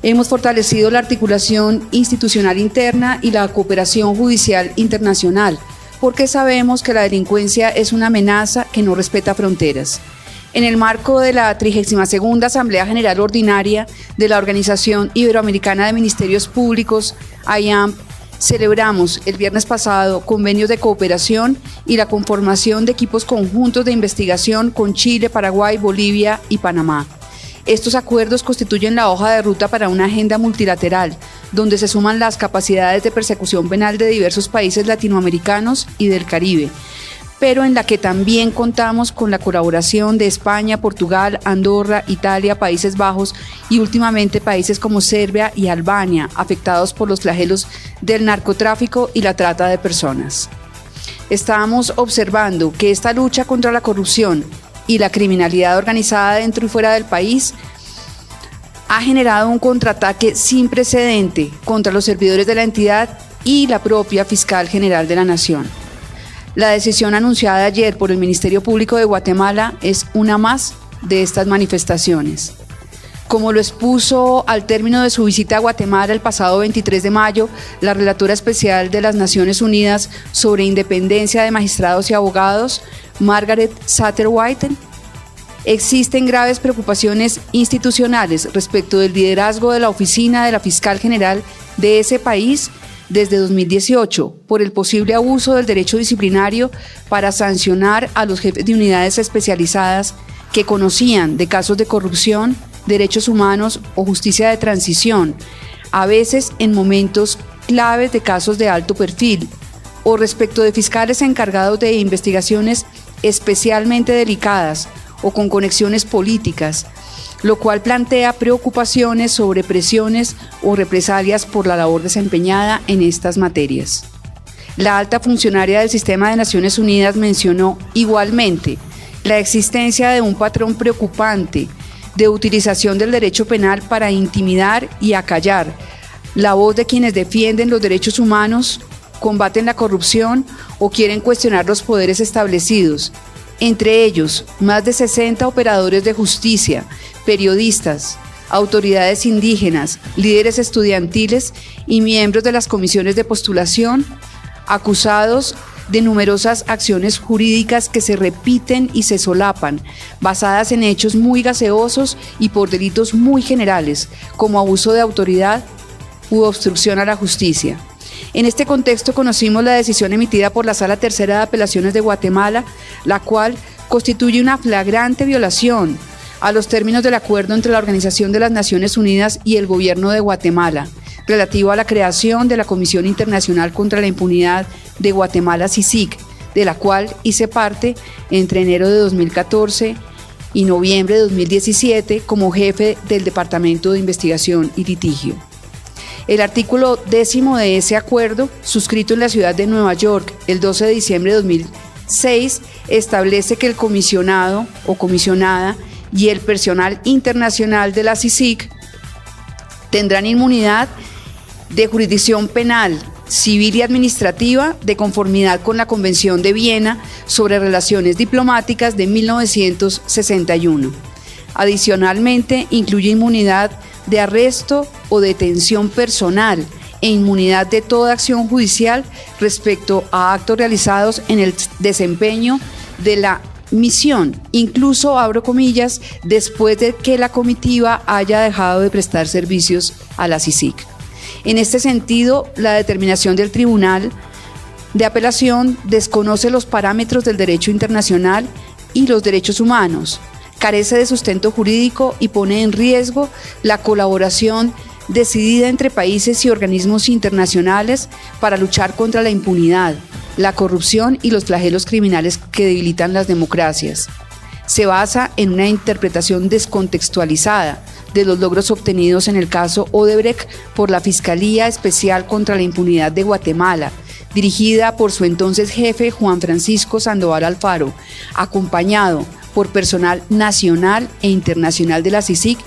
Hemos fortalecido la articulación institucional interna y la cooperación judicial internacional, porque sabemos que la delincuencia es una amenaza que no respeta fronteras. En el marco de la 32ª Asamblea General Ordinaria de la Organización Iberoamericana de Ministerios Públicos, IAMP, celebramos el viernes pasado convenios de cooperación y la conformación de equipos conjuntos de investigación con Chile, Paraguay, Bolivia y Panamá. Estos acuerdos constituyen la hoja de ruta para una agenda multilateral, donde se suman las capacidades de persecución penal de diversos países latinoamericanos y del Caribe, pero en la que también contamos con la colaboración de España, Portugal, Andorra, Italia, Países Bajos y últimamente países como Serbia y Albania, afectados por los flagelos del narcotráfico y la trata de personas. Estamos observando que esta lucha contra la corrupción y la criminalidad organizada dentro y fuera del país ha generado un contraataque sin precedente contra los servidores de la entidad y la propia Fiscal General de la Nación. La decisión anunciada ayer por el Ministerio Público de Guatemala es una más de estas manifestaciones. Como lo expuso al término de su visita a Guatemala el pasado 23 de mayo, la relatora especial de las Naciones Unidas sobre independencia de magistrados y abogados, Margaret Satterwhite, existen graves preocupaciones institucionales respecto del liderazgo de la oficina de la Fiscal General de ese país desde 2018 por el posible abuso del derecho disciplinario para sancionar a los jefes de unidades especializadas que conocían de casos de corrupción, derechos humanos o justicia de transición, a veces en momentos claves de casos de alto perfil, o respecto de fiscales encargados de investigaciones especialmente delicadas o con conexiones políticas, lo cual plantea preocupaciones sobre presiones o represalias por la labor desempeñada en estas materias. La alta funcionaria del Sistema de Naciones Unidas mencionó igualmente la existencia de un patrón preocupante de utilización del derecho penal para intimidar y acallar la voz de quienes defienden los derechos humanos, combaten la corrupción o quieren cuestionar los poderes establecidos, entre ellos más de 60 operadores de justicia, periodistas, autoridades indígenas, líderes estudiantiles y miembros de las comisiones de postulación, acusados de numerosas acciones jurídicas que se repiten y se solapan, basadas en hechos muy gaseosos y por delitos muy generales, como abuso de autoridad u obstrucción a la justicia. En este contexto conocimos la decisión emitida por la Sala Tercera de Apelaciones de Guatemala, la cual constituye una flagrante violación a los términos del acuerdo entre la Organización de las Naciones Unidas y el Gobierno de Guatemala, relativo a la creación de la Comisión Internacional contra la Impunidad de Guatemala, CICIG, de la cual hice parte entre enero de 2014 y noviembre de 2017 como jefe del Departamento de Investigación y Litigio. El artículo 10 de ese acuerdo, suscrito en la ciudad de Nueva York el 12 de diciembre de 2006, establece que el comisionado o comisionada y el personal internacional de la CICIG tendrán inmunidad de jurisdicción penal, civil y administrativa de conformidad con la Convención de Viena sobre Relaciones Diplomáticas de 1961. Adicionalmente, incluye inmunidad de arresto o detención personal e inmunidad de toda acción judicial respecto a actos realizados en el desempeño de la misión, incluso, abro comillas, después de que la comitiva haya dejado de prestar servicios a la CICIG. En este sentido, la determinación del Tribunal de Apelación desconoce los parámetros del derecho internacional y los derechos humanos, carece de sustento jurídico y pone en riesgo la colaboración decidida entre países y organismos internacionales para luchar contra la impunidad, la corrupción y los flagelos criminales que debilitan las democracias. Se basa en una interpretación descontextualizada de los logros obtenidos en el caso Odebrecht por la Fiscalía Especial contra la Impunidad de Guatemala, dirigida por su entonces jefe Juan Francisco Sandoval Alfaro, acompañado por personal nacional e internacional de la CICIG,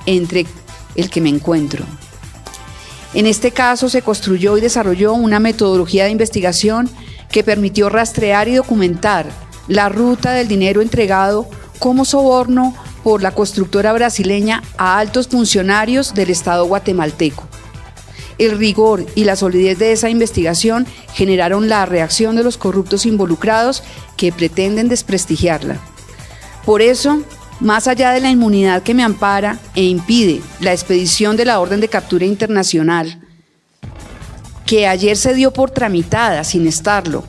entre el que me encuentro. En este caso se construyó y desarrolló una metodología de investigación que permitió rastrear y documentar la ruta del dinero entregado como soborno por la constructora brasileña a altos funcionarios del Estado guatemalteco. El rigor y la solidez de esa investigación generaron la reacción de los corruptos involucrados que pretenden desprestigiarla. Por eso, más allá de la inmunidad que me ampara e impide la expedición de la orden de captura internacional, que ayer se dio por tramitada sin estarlo,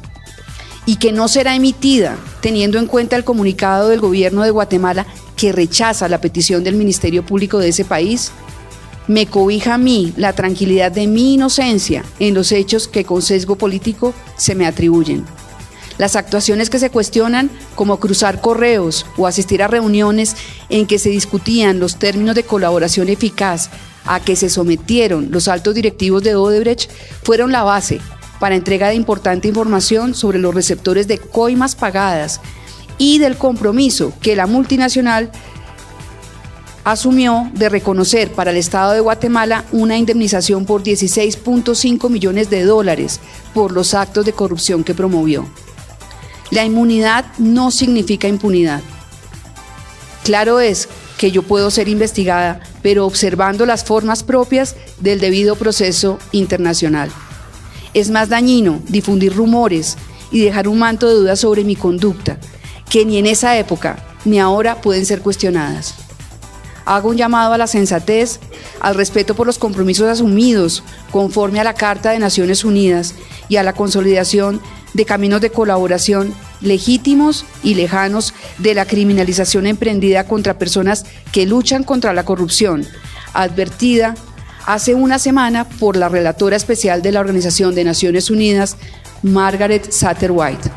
y que no será emitida teniendo en cuenta el comunicado del gobierno de Guatemala que rechaza la petición del Ministerio Público de ese país, me cobija a mí la tranquilidad de mi inocencia en los hechos que con sesgo político se me atribuyen. Las actuaciones que se cuestionan, como cruzar correos o asistir a reuniones en que se discutían los términos de colaboración eficaz a que se sometieron los altos directivos de Odebrecht, fueron la base para entrega de importante información sobre los receptores de coimas pagadas y del compromiso que la multinacional asumió de reconocer para el Estado de Guatemala una indemnización por $16.5 millones por los actos de corrupción que promovió. La inmunidad no significa impunidad. Claro es que yo puedo ser investigada, pero observando las formas propias del debido proceso internacional. Es más dañino difundir rumores y dejar un manto de dudas sobre mi conducta, que ni en esa época ni ahora pueden ser cuestionadas. Hago un llamado a la sensatez, al respeto por los compromisos asumidos conforme a la Carta de Naciones Unidas y a la consolidación de caminos de colaboración legítimos y lejanos de la criminalización emprendida contra personas que luchan contra la corrupción, advertida hace una semana por la relatora especial de la Organización de Naciones Unidas, Margaret Satterwhite.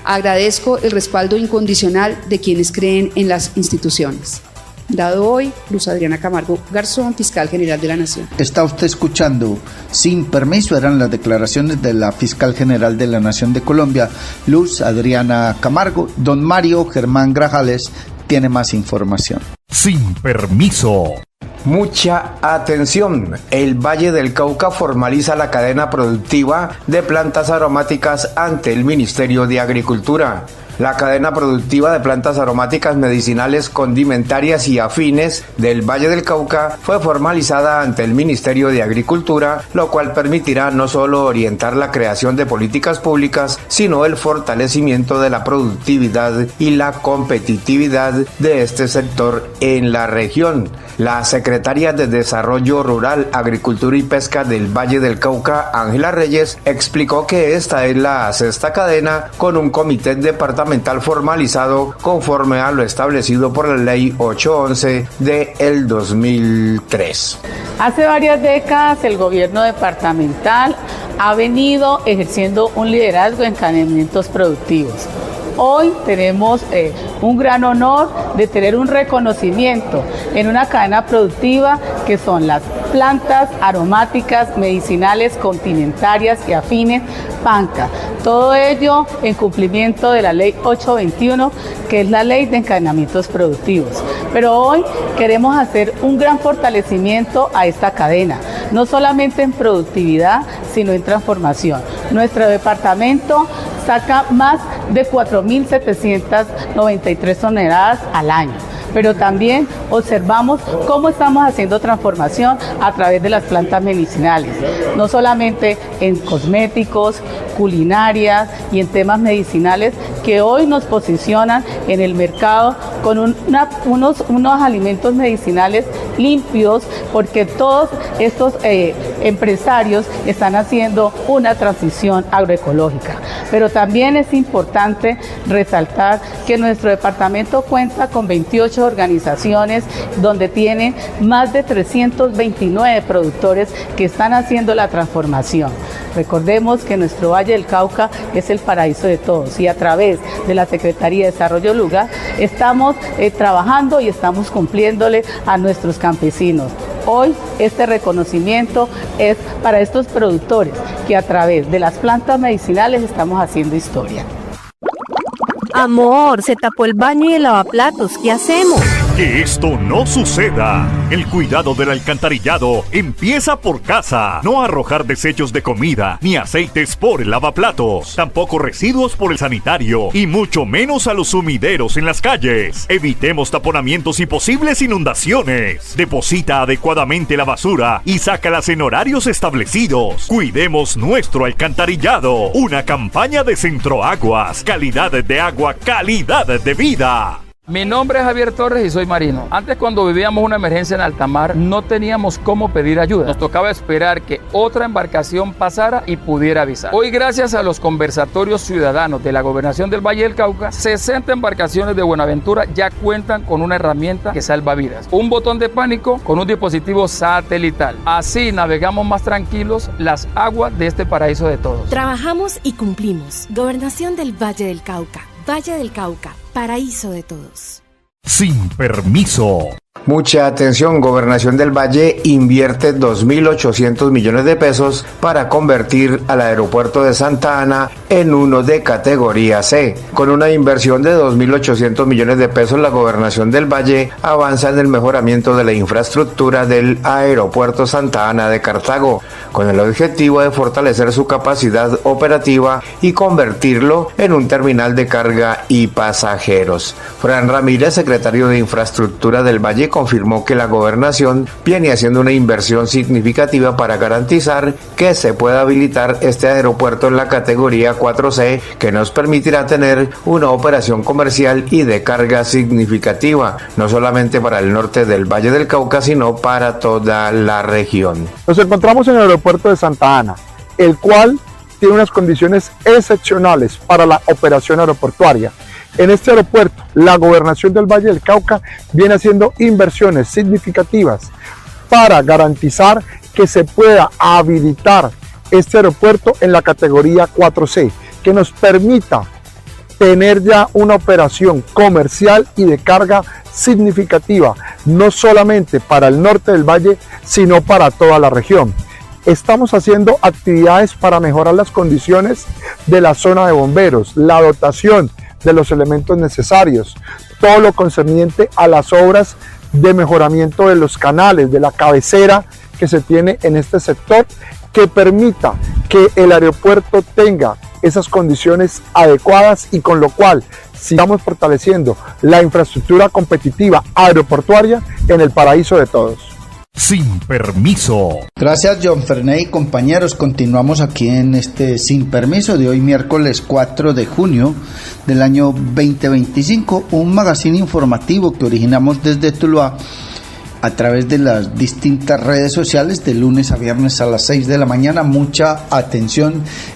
Agradezco el respaldo incondicional de quienes creen en las instituciones. Dado hoy, Luz Adriana Camargo Garzón, Fiscal General de la Nación. Está usted escuchando Sin Permiso, eran las declaraciones de la Fiscal General de la Nación de Colombia, Luz Adriana Camargo. Don Mario Germán Grajales tiene más información. Sin Permiso. Mucha atención, el Valle del Cauca formaliza la cadena productiva de plantas aromáticas ante el Ministerio de Agricultura. La cadena productiva de plantas aromáticas medicinales, condimentarias y afines del Valle del Cauca fue formalizada ante el Ministerio de Agricultura, lo cual permitirá no solo orientar la creación de políticas públicas, sino el fortalecimiento de la productividad y la competitividad de este sector en la región. La secretaria de Desarrollo Rural, Agricultura y Pesca del Valle del Cauca, Ángela Reyes, explicó que esta es la sexta cadena con un comité departamental formalizado conforme a lo establecido por la Ley 811 del 2003. Hace varias décadas el gobierno departamental ha venido ejerciendo un liderazgo en encadenamientos productivos. Hoy tenemos un gran honor de tener un reconocimiento en una cadena productiva que son las plantas aromáticas, medicinales, continentarias y afines, PANCA. Todo ello en cumplimiento de la Ley 821, que es la Ley de Encadenamientos Productivos. Pero hoy queremos hacer un gran fortalecimiento a esta cadena, no solamente en productividad, sino en transformación. Nuestro departamento saca más de 4.793 toneladas al año. Pero también observamos cómo estamos haciendo transformación a través de las plantas medicinales, no solamente en cosméticos, culinarias y en temas medicinales que hoy nos posicionan en el mercado con unos alimentos medicinales limpios, porque todos estos empresarios están haciendo una transición agroecológica. Pero también es importante resaltar que nuestro departamento cuenta con 28 organizaciones donde tienen más de 329 productores que están haciendo la transformación. Recordemos que nuestro Valle del Cauca es el paraíso de todos y a través de la Secretaría de Desarrollo Rural estamos trabajando y estamos cumpliéndole a nuestros campesinos. Hoy este reconocimiento es para estos productores que a través de las plantas medicinales estamos haciendo historia. Amor, se tapó el baño y el lavaplatos, ¿qué hacemos? Que esto no suceda. El cuidado del alcantarillado empieza por casa. No arrojar desechos de comida ni aceites por el lavaplatos. Tampoco residuos por el sanitario y mucho menos a los sumideros en las calles. Evitemos taponamientos y posibles inundaciones. Deposita adecuadamente la basura y sácalas en horarios establecidos. Cuidemos nuestro alcantarillado. Una campaña de Centroaguas. Calidad de agua, calidad de vida. Mi nombre es Javier Torres y soy marino. Antes, cuando vivíamos una emergencia en alta mar, no teníamos cómo pedir ayuda. Nos tocaba esperar que otra embarcación pasara y pudiera avisar. Hoy, gracias a los conversatorios ciudadanos de la Gobernación del Valle del Cauca, 60 embarcaciones de Buenaventura ya cuentan con una herramienta que salva vidas. Un botón de pánico con un dispositivo satelital. Así navegamos más tranquilos las aguas de este paraíso de todos. Trabajamos y cumplimos. Gobernación del Valle del Cauca. Valle del Cauca, paraíso de todos. Sin permiso. Mucha atención, Gobernación del Valle invierte 2.800 millones de pesos para convertir al aeropuerto de Santa Ana en uno de categoría C. Con una inversión de 2.800 millones de pesos, la Gobernación del Valle avanza en el mejoramiento de la infraestructura del aeropuerto Santa Ana de Cartago, con el objetivo de fortalecer su capacidad operativa y convertirlo en un terminal de carga y pasajeros. Fran Ramírez, secretario de Infraestructura del Valle, confirmó que la gobernación viene haciendo una inversión significativa para garantizar que se pueda habilitar este aeropuerto en la categoría 4C, que nos permitirá tener una operación comercial y de carga significativa, no solamente para el norte del Valle del Cauca, sino para toda la región. Nos encontramos en el aeropuerto de Santa Ana, el cual tiene unas condiciones excepcionales para la operación aeroportuaria. En este aeropuerto, la Gobernación del Valle del Cauca viene haciendo inversiones significativas para garantizar que se pueda habilitar este aeropuerto en la categoría 4C, que nos permita tener ya una operación comercial y de carga significativa, no solamente para el norte del valle, sino para toda la región. Estamos haciendo actividades para mejorar las condiciones de la zona de bomberos, la dotación de los elementos necesarios, todo lo concerniente a las obras de mejoramiento de los canales, de la cabecera que se tiene en este sector, que permita que el aeropuerto tenga esas condiciones adecuadas y con lo cual sigamos fortaleciendo la infraestructura competitiva aeroportuaria en el paraíso de todos. Sin permiso. Gracias, John Fernández y compañeros. Continuamos aquí en este Sin Permiso de hoy, miércoles 4 de junio del año 2025, un magazine informativo que originamos desde Tuluá a través de las distintas redes sociales de lunes a viernes a las 6 de la mañana. Mucha atención,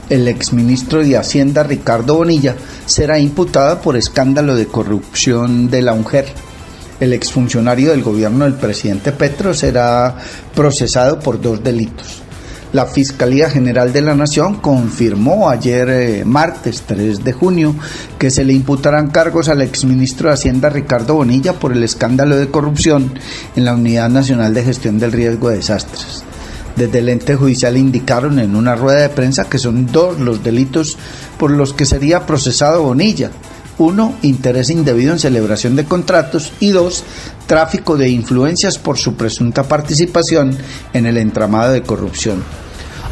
el exministro de Hacienda Ricardo Bonilla será imputado por escándalo de corrupción de la UNGER. El exfuncionario del gobierno del presidente Petro será procesado por 2 delitos. La Fiscalía General de la Nación confirmó ayer, martes 3 de junio, que se le imputarán cargos al exministro de Hacienda Ricardo Bonilla por el escándalo de corrupción en la Unidad Nacional de Gestión del Riesgo de Desastres. Desde el ente judicial indicaron en una rueda de prensa que son 2 los delitos por los que sería procesado Bonilla. 1, interés indebido en celebración de contratos, y 2, tráfico de influencias por su presunta participación en el entramado de corrupción.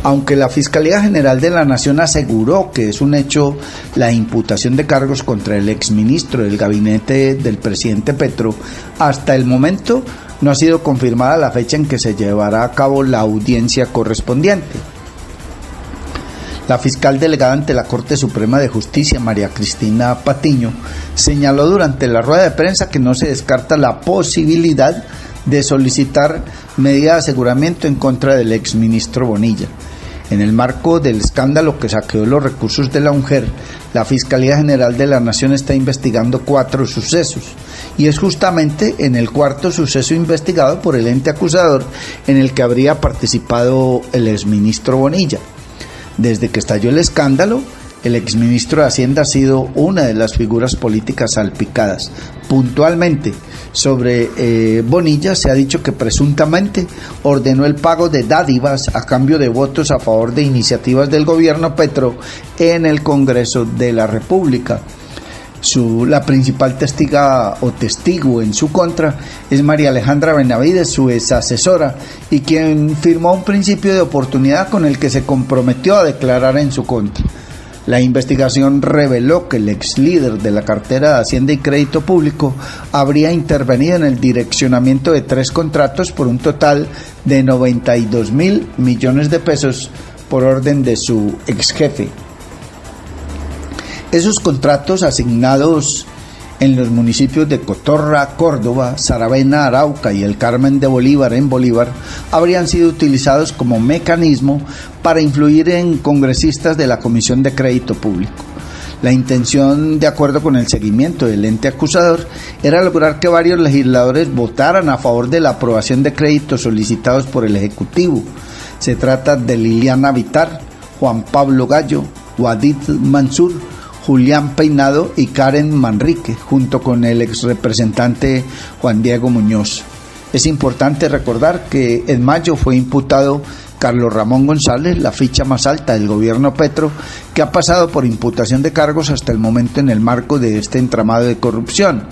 Aunque la Fiscalía General de la Nación aseguró que es un hecho la imputación de cargos contra el exministro del gabinete del presidente Petro, hasta el momento no ha sido confirmada la fecha en que se llevará a cabo la audiencia correspondiente. La fiscal delegada ante la Corte Suprema de Justicia, María Cristina Patiño, señaló durante la rueda de prensa que no se descarta la posibilidad de solicitar medida de aseguramiento en contra del exministro Bonilla. En el marco del escándalo que saqueó los recursos de la UNGER, la Fiscalía General de la Nación está investigando 4 sucesos, y es justamente en el 4º suceso investigado por el ente acusador en el que habría participado el exministro Bonilla. Desde que estalló el escándalo, el exministro de Hacienda ha sido una de las figuras políticas salpicadas. Puntualmente, sobre Bonilla se ha dicho que presuntamente ordenó el pago de dádivas a cambio de votos a favor de iniciativas del gobierno Petro en el Congreso de la República. La principal testigo en su contra es María Alejandra Benavides, su exasesora, y quien firmó un principio de oportunidad con el que se comprometió a declarar en su contra. La investigación reveló que el ex líder de la cartera de Hacienda y Crédito Público habría intervenido en el direccionamiento de 3 contratos por un total de 92.000 millones de pesos por orden de su ex jefe. Esos contratos, asignados en los municipios de Cotorra, Córdoba, Saravena, Arauca y el Carmen de Bolívar en Bolívar, habrían sido utilizados como mecanismo para influir en congresistas de la Comisión de Crédito Público. La intención, de acuerdo con el seguimiento del ente acusador, era lograr que varios legisladores votaran a favor de la aprobación de créditos solicitados por el Ejecutivo. Se trata de Liliana Vitar, Juan Pablo Gallo, Wadid Mansur, Julián Peinado y Karen Manrique, junto con el ex representante Juan Diego Muñoz. Es importante recordar que en mayo fue imputado Carlos Ramón González, la ficha más alta del gobierno Petro, que ha pasado por imputación de cargos hasta el momento en el marco de este entramado de corrupción.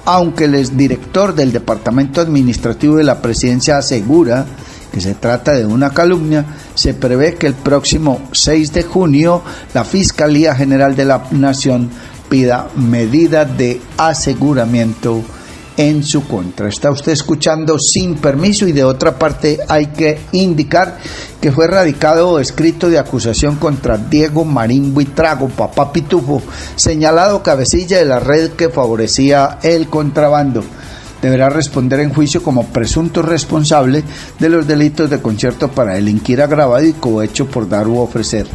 Aunque el exdirector del Departamento Administrativo de la Presidencia asegura que se trata de una calumnia, se prevé que el próximo 6 de junio la Fiscalía General de la Nación pida medida de aseguramiento en su contra. Está usted escuchando Sin Permiso, y de otra parte hay que indicar que fue radicado escrito de acusación contra Diego Marín Buitrago, papá Pitufo, señalado cabecilla de la red que favorecía el contrabando. Deberá responder en juicio como presunto responsable de los delitos de concierto para delinquir agravado y cohecho por dar u ofrecer.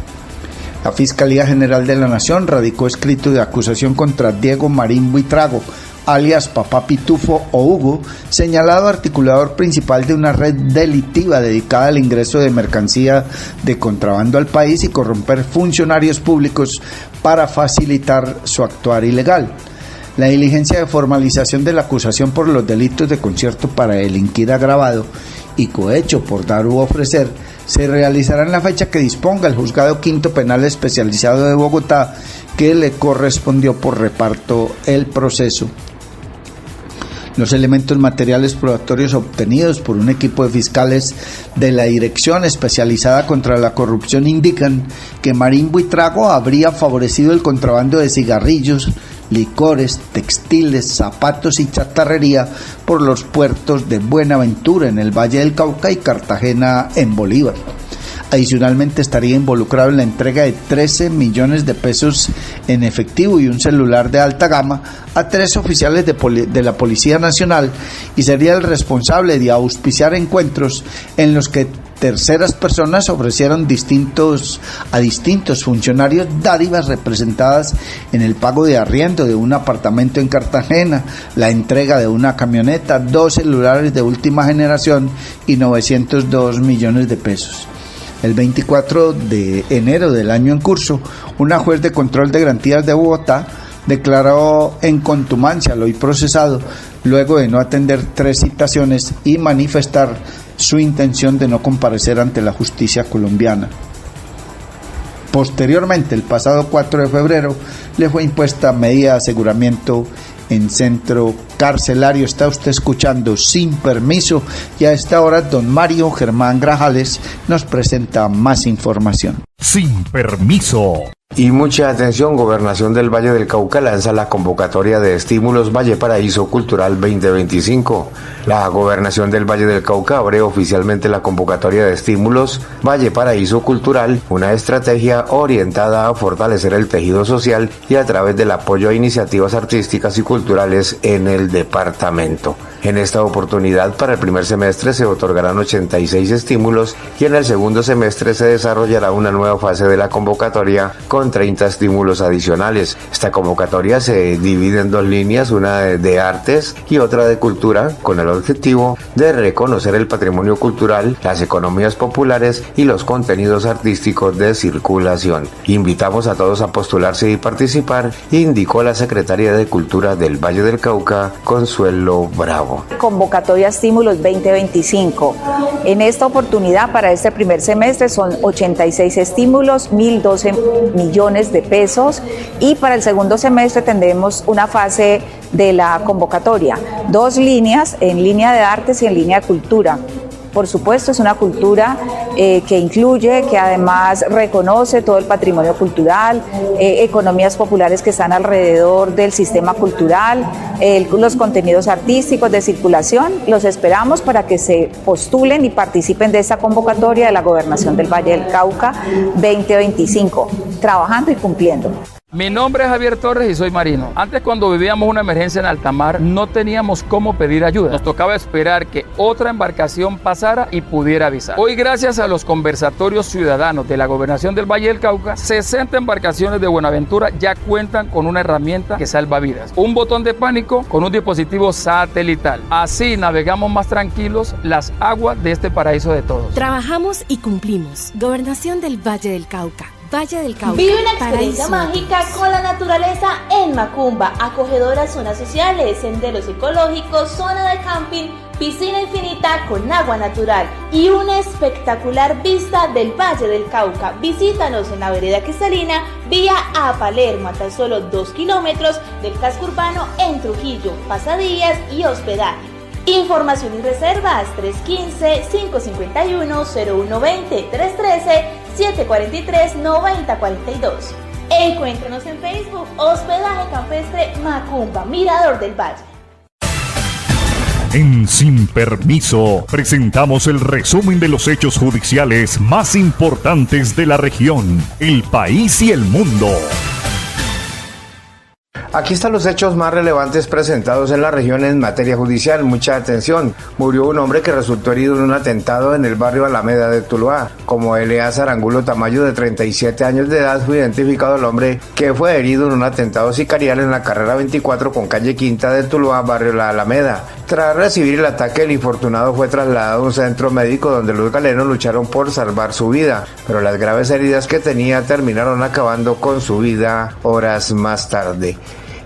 La Fiscalía General de la Nación radicó escrito de acusación contra Diego Marín Buitrago, alias Papá Pitufo o Hugo, señalado articulador principal de una red delictiva dedicada al ingreso de mercancía de contrabando al país y corromper funcionarios públicos para facilitar su actuar ilegal. La diligencia de formalización de la acusación por los delitos de concierto para delinquir agravado y cohecho por dar u ofrecer se realizará en la fecha que disponga el Juzgado Quinto Penal Especializado de Bogotá, que le correspondió por reparto el proceso. Los elementos materiales probatorios obtenidos por un equipo de fiscales de la Dirección Especializada contra la Corrupción indican que Marín Buitrago habría favorecido el contrabando de cigarrillos, licores, textiles, zapatos y chatarrería por los puertos de Buenaventura en el Valle del Cauca y Cartagena en Bolívar. Adicionalmente estaría involucrado en la entrega de 13 millones de pesos en efectivo y un celular de alta gama a 3 oficiales de la Policía Nacional y sería el responsable de auspiciar encuentros en los que terceras personas ofrecieron a distintos funcionarios dádivas representadas en el pago de arriendo de un apartamento en Cartagena, la entrega de una camioneta, 2 celulares de última generación y 902 millones de pesos. El 24 de enero del año en curso, una juez de control de garantías de Bogotá declaró en contumacia al hoy procesado luego de no atender 3 citaciones y manifestar su intención de no comparecer ante la justicia colombiana. Posteriormente, el pasado 4 de febrero, le fue impuesta medida de aseguramiento en centro carcelario. Está usted escuchando Sin Permiso y a esta hora don Mario Germán Grajales nos presenta más información. Sin Permiso. Y mucha atención, Gobernación del Valle del Cauca lanza la convocatoria de estímulos Valle Paraíso Cultural 2025. La Gobernación del Valle del Cauca abre oficialmente la convocatoria de estímulos Valle Paraíso Cultural, una estrategia orientada a fortalecer el tejido social y a través del apoyo a iniciativas artísticas y culturales en el departamento. En esta oportunidad, para el primer semestre se otorgarán 86 estímulos y en el segundo semestre se desarrollará una nueva fase de la convocatoria con 30 estímulos adicionales. Esta convocatoria se divide en 2 líneas, una de artes y otra de cultura, con el objetivo de reconocer el patrimonio cultural, las economías populares y los contenidos artísticos de circulación. Invitamos a todos a postularse y participar, indicó la secretaria de Cultura del Valle del Cauca, Consuelo Bravo. Convocatoria Estímulos 2025. En esta oportunidad, para este primer semestre, son 86 estímulos, 1.012 millones de pesos, y para el segundo semestre tendremos una fase de la convocatoria, 2 líneas, en línea de artes y en línea de cultura. Por supuesto, es una cultura que incluye, que además reconoce todo el patrimonio cultural, economías populares que están alrededor del sistema cultural, los contenidos artísticos de circulación. Los esperamos para que se postulen y participen de esta convocatoria de la Gobernación del Valle del Cauca 2025, trabajando y cumpliendo. Mi nombre es Javier Torres y soy marino. Antes, cuando vivíamos una emergencia en alta mar, no teníamos cómo pedir ayuda. Nos tocaba esperar que otra embarcación pasara y pudiera avisar. Hoy, gracias a los conversatorios ciudadanos de la Gobernación del Valle del Cauca, 60 embarcaciones de Buenaventura ya cuentan con una herramienta que salva vidas: un botón de pánico con un dispositivo satelital. Así navegamos más tranquilos las aguas de este paraíso de todos. Trabajamos y cumplimos. Gobernación del Valle del Cauca. Valle del Cauca. Vive una experiencia mágica con la naturaleza en Macumba. Acogedoras zonas sociales, senderos ecológicos, zona de camping, piscina infinita con agua natural y una espectacular vista del Valle del Cauca. Visítanos en la vereda Cristalina, vía a Palermo, a tan solo 2 kilómetros del casco urbano en Trujillo, pasadías y hospedaje. Información y reservas 315-551-0120, 313-743-9042. Encuéntranos en Facebook, Hospedaje Campestre Macumba, Mirador del Valle. En Sin Permiso presentamos el resumen de los hechos judiciales más importantes de la región, el país y el mundo. Aquí están los hechos más relevantes presentados en la región en materia judicial. Mucha atención. Murió un hombre que resultó herido en un atentado en el barrio Alameda de Tuluá. Como Eleazar Angulo Tamayo, de 37 años de edad, fue identificado el hombre que fue herido en un atentado sicarial en la carrera 24 con calle Quinta de Tuluá, barrio La Alameda. Tras recibir el ataque, el infortunado fue trasladado a un centro médico donde los galenos lucharon por salvar su vida, pero las graves heridas que tenía terminaron acabando con su vida horas más tarde.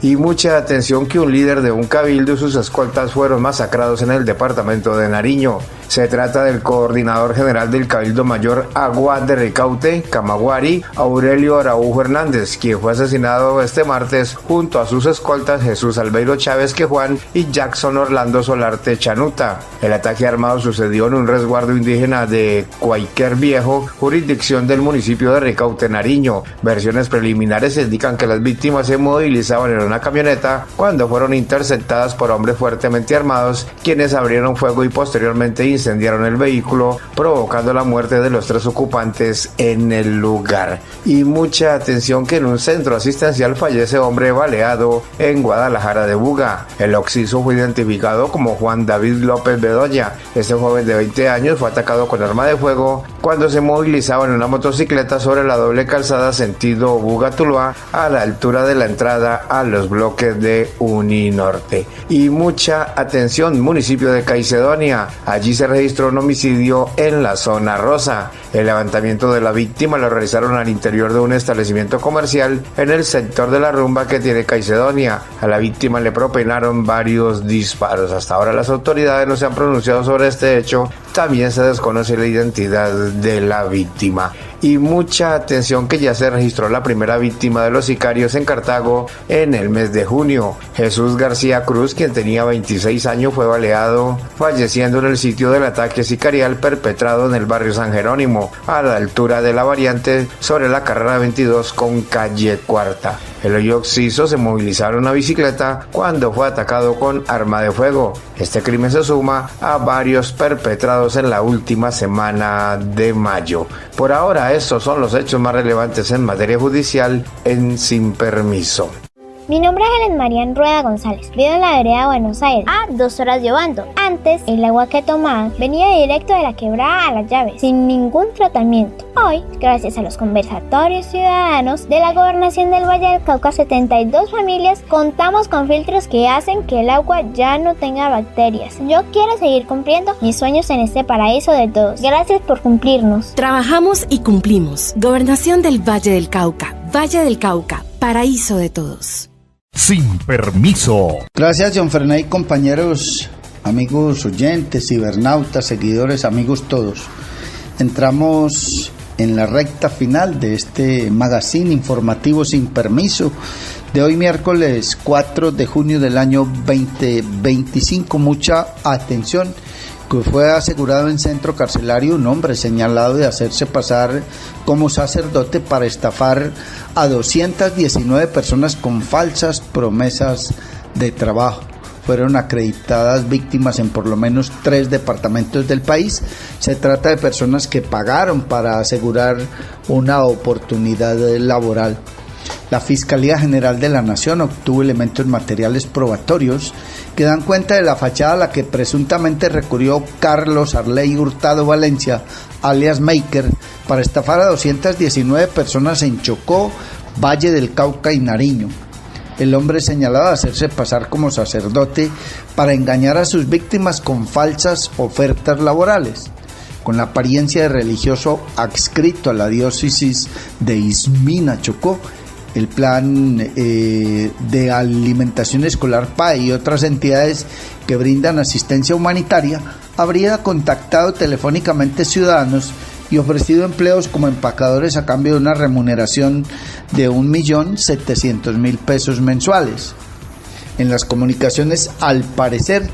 Y mucha atención, que un líder de un cabildo y sus escoltas fueron masacrados en el departamento de Nariño. Se trata del coordinador general del Cabildo Mayor Agua de Ricaute, Camaguari, Aurelio Araujo Hernández, quien fue asesinado este martes junto a sus escoltas Jesús Albeiro Chávez Quejuán y Jackson Orlando Solarte Chanuta. El ataque armado sucedió en un resguardo indígena de Cuaiquer Viejo, jurisdicción del municipio de Ricaute, Nariño. Versiones preliminares indican que las víctimas se movilizaban en una camioneta cuando fueron interceptadas por hombres fuertemente armados, quienes abrieron fuego y posteriormente incendiaron el vehículo, provocando la muerte de los 3 ocupantes en el lugar. Y mucha atención que en un centro asistencial fallece hombre baleado en Guadalajara de Buga. El occiso fue identificado como Juan David López Bedoya. Este joven de 20 años fue atacado con arma de fuego cuando se movilizaba en una motocicleta sobre la doble calzada sentido Buga-Tuluá, a la altura de la entrada a los bloques de Uninorte. Y mucha atención, municipio de Caicedonia. Allí se registró un homicidio en la zona rosa. El levantamiento de la víctima lo realizaron al interior de un establecimiento comercial en el sector de la rumba que tiene Caicedonia. A la víctima le propinaron varios disparos. Hasta ahora las autoridades no se han pronunciado sobre este hecho. También se desconoce la identidad de la víctima. Y mucha atención que ya se registró la primera víctima de los sicarios en Cartago en el mes de junio. Jesús García Cruz, quien tenía 26 años, fue baleado, falleciendo en el sitio del ataque sicarial perpetrado en el barrio San Jerónimo, a la altura de la variante sobre la carrera 22 con calle Cuarta. El hoyo occiso se movilizaron una bicicleta cuando fue atacado con arma de fuego. Este crimen se suma a varios perpetrados en la última semana de mayo. Por ahora, estos son los hechos más relevantes en materia judicial en Sin Permiso. Mi nombre es Helen Marian Rueda González. Vivo en la vereda Buenos Aires, a 2 horas de Obando. Antes, el agua que tomaba venía directo de la quebrada a las llaves, sin ningún tratamiento. Hoy, gracias a los conversatorios ciudadanos de la Gobernación del Valle del Cauca, 72 familias, contamos con filtros que hacen que el agua ya no tenga bacterias. Yo quiero seguir cumpliendo mis sueños en este paraíso de todos. Gracias por cumplirnos. Trabajamos y cumplimos. Gobernación del Valle del Cauca. Valle del Cauca, paraíso de todos. Sin Permiso. Gracias, John Fernay, compañeros, amigos oyentes, cibernautas, seguidores, amigos todos. Entramos en la recta final de este magazine informativo Sin Permiso de hoy, miércoles 4 de junio del año 2025. Mucha atención, que fue asegurado en centro carcelario un hombre señalado de hacerse pasar como sacerdote para estafar a 219 personas con falsas promesas de trabajo. Fueron acreditadas víctimas en por lo menos 3 departamentos del país. Se trata de personas que pagaron para asegurar una oportunidad laboral. La Fiscalía General de la Nación obtuvo elementos materiales probatorios que dan cuenta de la fachada a la que presuntamente recurrió Carlos Arley Hurtado Valencia, alias Maker, para estafar a 219 personas en Chocó, Valle del Cauca y Nariño. El hombre señalaba de hacerse pasar como sacerdote para engañar a sus víctimas con falsas ofertas laborales. Con la apariencia de religioso adscrito a la diócesis de Ismina, Chocó, el plan de alimentación escolar PAE y otras entidades que brindan asistencia humanitaria habría contactado telefónicamente ciudadanos y ofrecido empleos como empacadores a cambio de una remuneración de 1.700.000 pesos mensuales. En las comunicaciones, al parecer,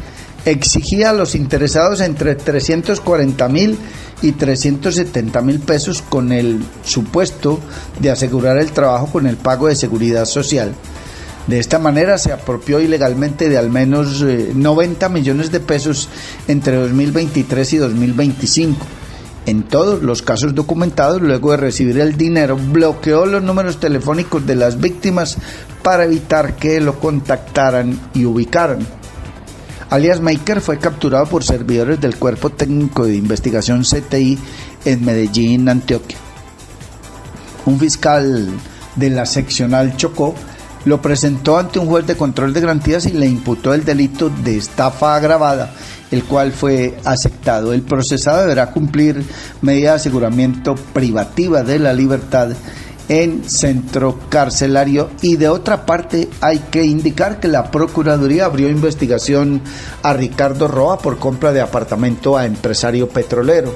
exigía a los interesados entre 340.000 y 370.000 pesos con el supuesto de asegurar el trabajo con el pago de seguridad social. De esta manera se apropió ilegalmente de al menos 90 millones de pesos entre 2023 y 2025. En todos los casos documentados, luego de recibir el dinero, bloqueó los números telefónicos de las víctimas para evitar que lo contactaran y ubicaran. Alias Maker fue capturado por servidores del Cuerpo Técnico de Investigación CTI en Medellín, Antioquia. Un fiscal de la seccional Chocó lo presentó ante un juez de control de garantías y le imputó el delito de estafa agravada, el cual fue aceptado. El procesado deberá cumplir medida de aseguramiento privativa de la libertad en centro carcelario. Y de otra parte, hay que indicar que la Procuraduría abrió investigación a Ricardo Roa por compra de apartamento a empresario petrolero.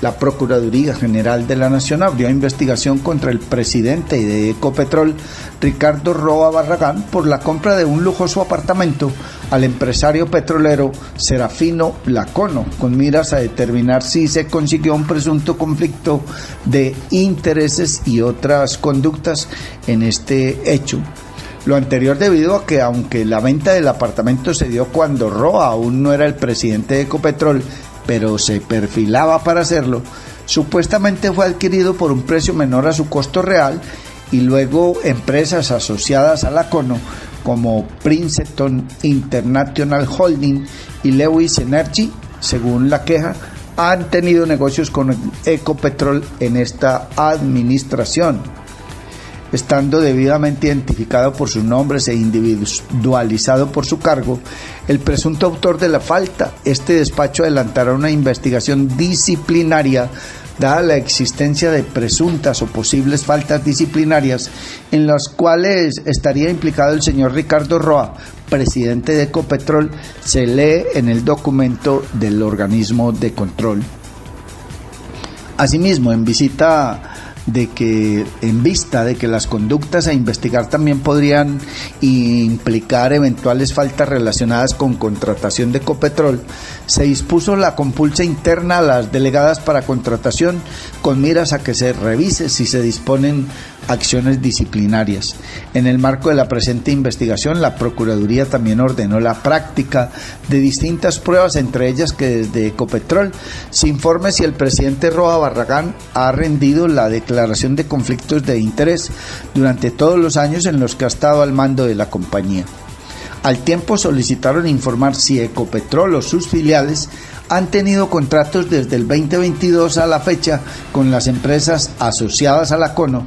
La Procuraduría General de la Nación abrió investigación contra el presidente de Ecopetrol, Ricardo Roa Barragán, por la compra de un lujoso apartamento al empresario petrolero Serafino Lacono, con miras a determinar si se consiguió un presunto conflicto de intereses y otras conductas en este hecho. Lo anterior debido a que, aunque la venta del apartamento se dio cuando Roa aún no era el presidente de Ecopetrol, pero se perfilaba para hacerlo, supuestamente fue adquirido por un precio menor a su costo real y luego empresas asociadas a la CONO como Princeton International Holding y Lewis Energy, según la queja, han tenido negocios con Ecopetrol en esta administración. Estando debidamente identificado por sus nombres e individualizado por su cargo, el presunto autor de la falta, este despacho adelantará una investigación disciplinaria dada la existencia de presuntas o posibles faltas disciplinarias en las cuales estaría implicado el señor Ricardo Roa, presidente de Ecopetrol, se lee en el documento del organismo de control. Asimismo, en vista de que las conductas a investigar también podrían implicar eventuales faltas relacionadas con contratación de Ecopetrol, se dispuso la compulsa interna a las delegadas para contratación con miras a que se revise si se disponen acciones disciplinarias. En el marco de la presente investigación, la Procuraduría también ordenó la práctica de distintas pruebas, entre ellas que desde Ecopetrol se informe si el presidente Roa Barragán ha rendido la declaración de conflictos de interés durante todos los años en los que ha estado al mando de la compañía. Al tiempo solicitaron informar si Ecopetrol o sus filiales han tenido contratos desde el 2022 a la fecha con las empresas asociadas a la CONO,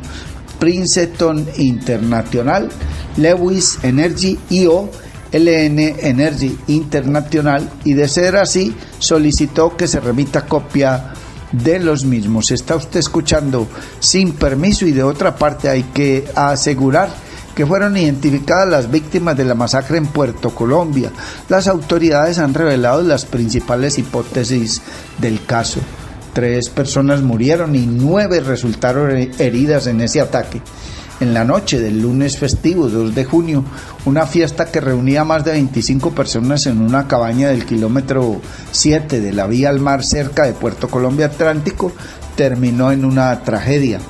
Princeton International, Lewis Energy y o LN Energy International, y de ser así solicitó que se remita copia de los mismos. Está usted escuchando Sin Permiso, y de otra parte hay que asegurar que fueron identificadas las víctimas de la masacre en Puerto Colombia. Las autoridades han revelado las principales hipótesis del caso. 3 personas murieron y 9 resultaron heridas en ese ataque. En la noche del lunes festivo 2 de junio, una fiesta que reunía a más de 25 personas en una cabaña del kilómetro 7 de la vía al mar cerca de Puerto Colombia Atlántico terminó en una tragedia.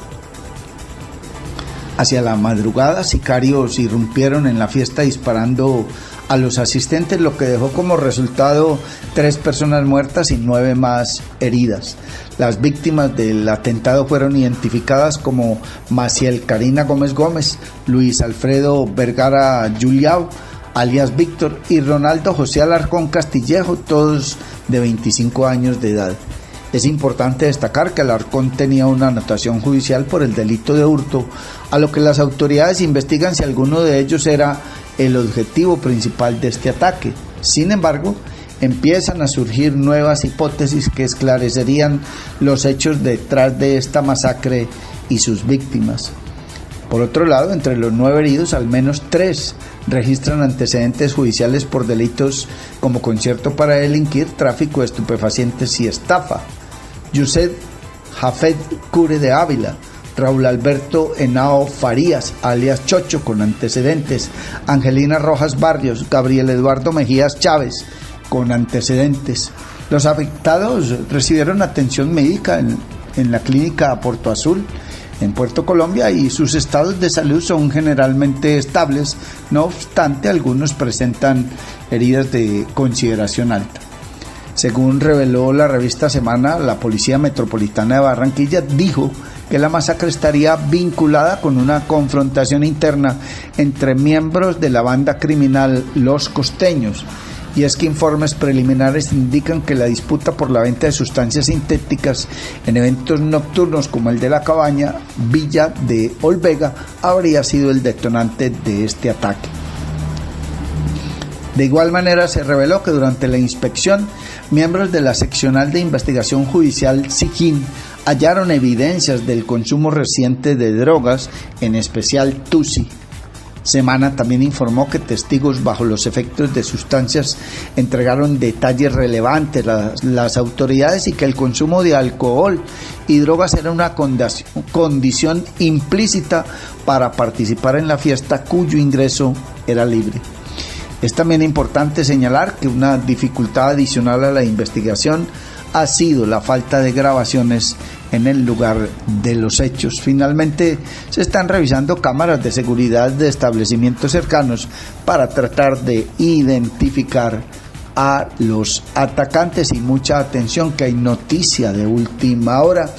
Hacia la madrugada, sicarios irrumpieron en la fiesta disparando a los asistentes, lo que dejó como resultado 3 personas muertas y 9 más heridas. Las víctimas del atentado fueron identificadas como Maciel Karina Gómez Gómez, Luis Alfredo Vergara Juliao, alias Víctor, y Ronaldo José Alarcón Castillejo, todos de 25 años de edad. Es importante destacar que Alarcón tenía una anotación judicial por el delito de hurto, a lo que las autoridades investigan si alguno de ellos era el objetivo principal de este ataque. Sin embargo, empiezan a surgir nuevas hipótesis que esclarecerían los hechos detrás de esta masacre y sus víctimas. Por otro lado, entre los 9 heridos, al menos 3 registran antecedentes judiciales por delitos como concierto para delinquir, tráfico de estupefacientes y estafa. Yusef Jafet Cure de Ávila, Raúl Alberto Henao Farías, alias Chocho, con antecedentes, Angelina Rojas Barrios, Gabriel Eduardo Mejías Chávez, con antecedentes. Los afectados recibieron atención médica en la clínica Porto Azul, en Puerto Colombia, y sus estados de salud son generalmente estables. No obstante, algunos presentan heridas de consideración alta. Según reveló la revista Semana, la Policía Metropolitana de Barranquilla dijo que la masacre estaría vinculada con una confrontación interna entre miembros de la banda criminal Los Costeños. Y es que informes preliminares indican que la disputa por la venta de sustancias sintéticas en eventos nocturnos como el de la cabaña Villa de Olvega habría sido el detonante de este ataque. De igual manera, se reveló que durante la inspección, miembros de la Seccional de Investigación Judicial SIJIN hallaron evidencias del consumo reciente de drogas, en especial Tusi. Semana también informó que testigos bajo los efectos de sustancias entregaron detalles relevantes a las autoridades y que el consumo de alcohol y drogas era una condición implícita para participar en la fiesta, cuyo ingreso era libre. Es también importante señalar que una dificultad adicional a la investigación ha sido la falta de grabaciones en el lugar de los hechos. Finalmente se están revisando cámaras de seguridad de establecimientos cercanos para tratar de identificar a los atacantes. Y mucha atención, que hay noticia de última hora.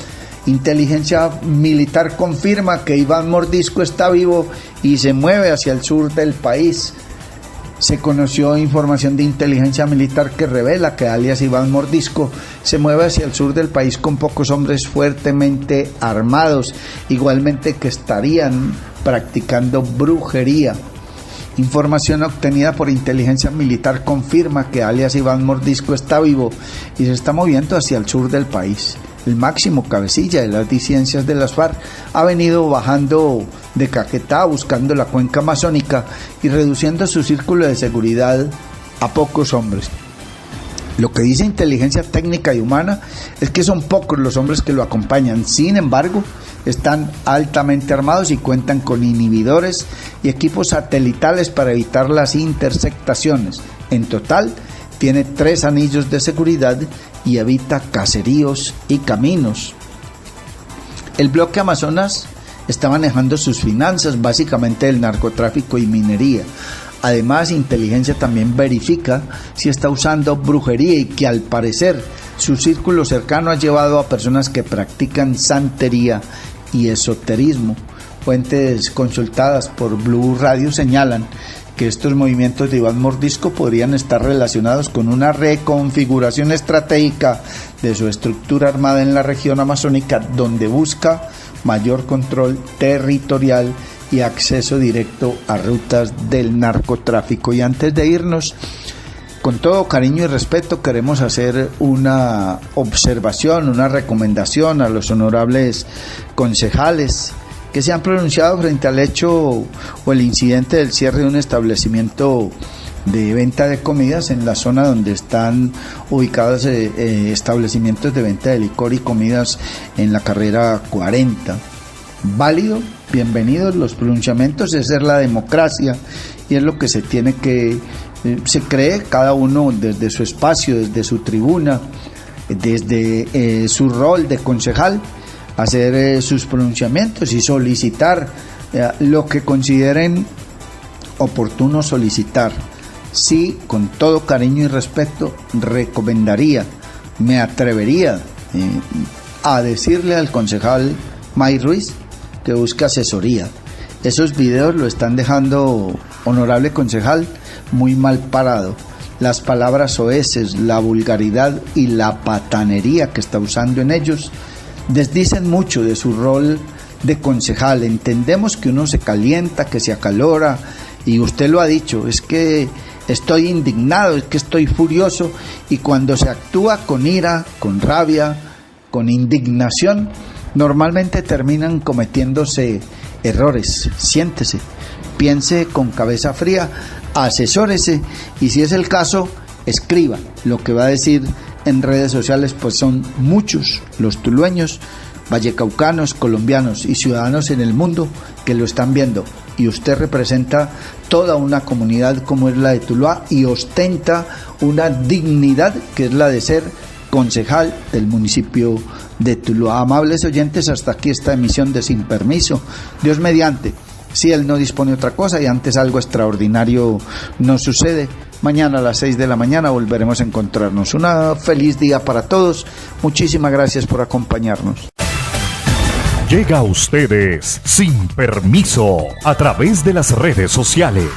Inteligencia militar confirma que Iván Mordisco está vivo y se mueve hacia el sur del país. Se conoció información de inteligencia militar que revela que alias Iván Mordisco se mueve hacia el sur del país con pocos hombres fuertemente armados, igualmente que estarían practicando brujería. Información obtenida por inteligencia militar confirma que alias Iván Mordisco está vivo y se está moviendo hacia el sur del país. El máximo cabecilla de las disidencias de las FARC ha venido bajando de Caquetá buscando la cuenca amazónica y reduciendo su círculo de seguridad a pocos hombres. Lo que dice inteligencia técnica y humana es que son pocos los hombres que lo acompañan. Sin embargo, están altamente armados y cuentan con inhibidores y equipos satelitales para evitar las interceptaciones. En total, tiene 3 anillos de seguridad y evita caseríos y caminos. El bloque Amazonas está manejando sus finanzas básicamente del narcotráfico y minería. Además, inteligencia también verifica si está usando brujería y que al parecer su círculo cercano ha llevado a personas que practican santería y esoterismo. Fuentes consultadas por Blue Radio señalan que estos movimientos de Iván Mordisco podrían estar relacionados con una reconfiguración estratégica de su estructura armada en la región amazónica, donde busca mayor control territorial y acceso directo a rutas del narcotráfico. Y antes de irnos, con todo cariño y respeto, queremos hacer una observación, una recomendación a los honorables concejales que se han pronunciado frente al hecho o el incidente del cierre de un establecimiento de venta de comidas en la zona donde están ubicados establecimientos de venta de licor y comidas en la carrera 40. Válido, bienvenidos los pronunciamientos, esa es la democracia y es lo que se tiene que, se cree cada uno desde su espacio, desde su tribuna, desde su rol de concejal, hacer sus pronunciamientos y solicitar lo que consideren oportuno solicitar. Sí, con todo cariño y respeto, recomendaría, me atrevería a decirle al concejal May Ruiz que busque asesoría. Esos videos lo están dejando, honorable concejal, muy mal parado. Las palabras soeces, la vulgaridad y la patanería que está usando en ellos desdicen mucho de su rol de concejal. Entendemos que uno se calienta, que se acalora, y usted lo ha dicho, es que estoy indignado, es que estoy furioso, y cuando se actúa con ira, con rabia, con indignación, normalmente terminan cometiéndose errores. Siéntese, piense con cabeza fría, asesórese y si es el caso, escriba lo que va a decir en redes sociales, pues son muchos los tulueños, vallecaucanos, colombianos y ciudadanos en el mundo que lo están viendo, y usted representa toda una comunidad como es la de Tuluá y ostenta una dignidad que es la de ser concejal del municipio de Tuluá. Amables oyentes, hasta aquí esta emisión de Sin Permiso. Dios mediante, si él no dispone otra cosa y antes algo extraordinario nos sucede, mañana a las 6 de la mañana volveremos a encontrarnos. Un feliz día para todos. Muchísimas gracias por acompañarnos. Llega a ustedes Sin Permiso a través de las redes sociales.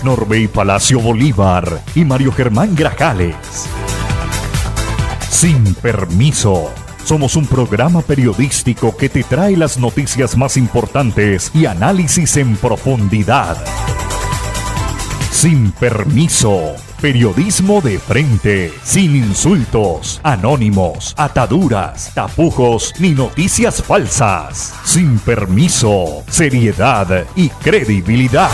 Norbey Palacio Bolívar y Mario Germán Grajales. Sin Permiso. Somos un programa periodístico que te trae las noticias más importantes y análisis en profundidad. Sin Permiso. Periodismo de frente, sin insultos, anónimos, ataduras, tapujos ni noticias falsas. Sin Permiso. Seriedad y credibilidad.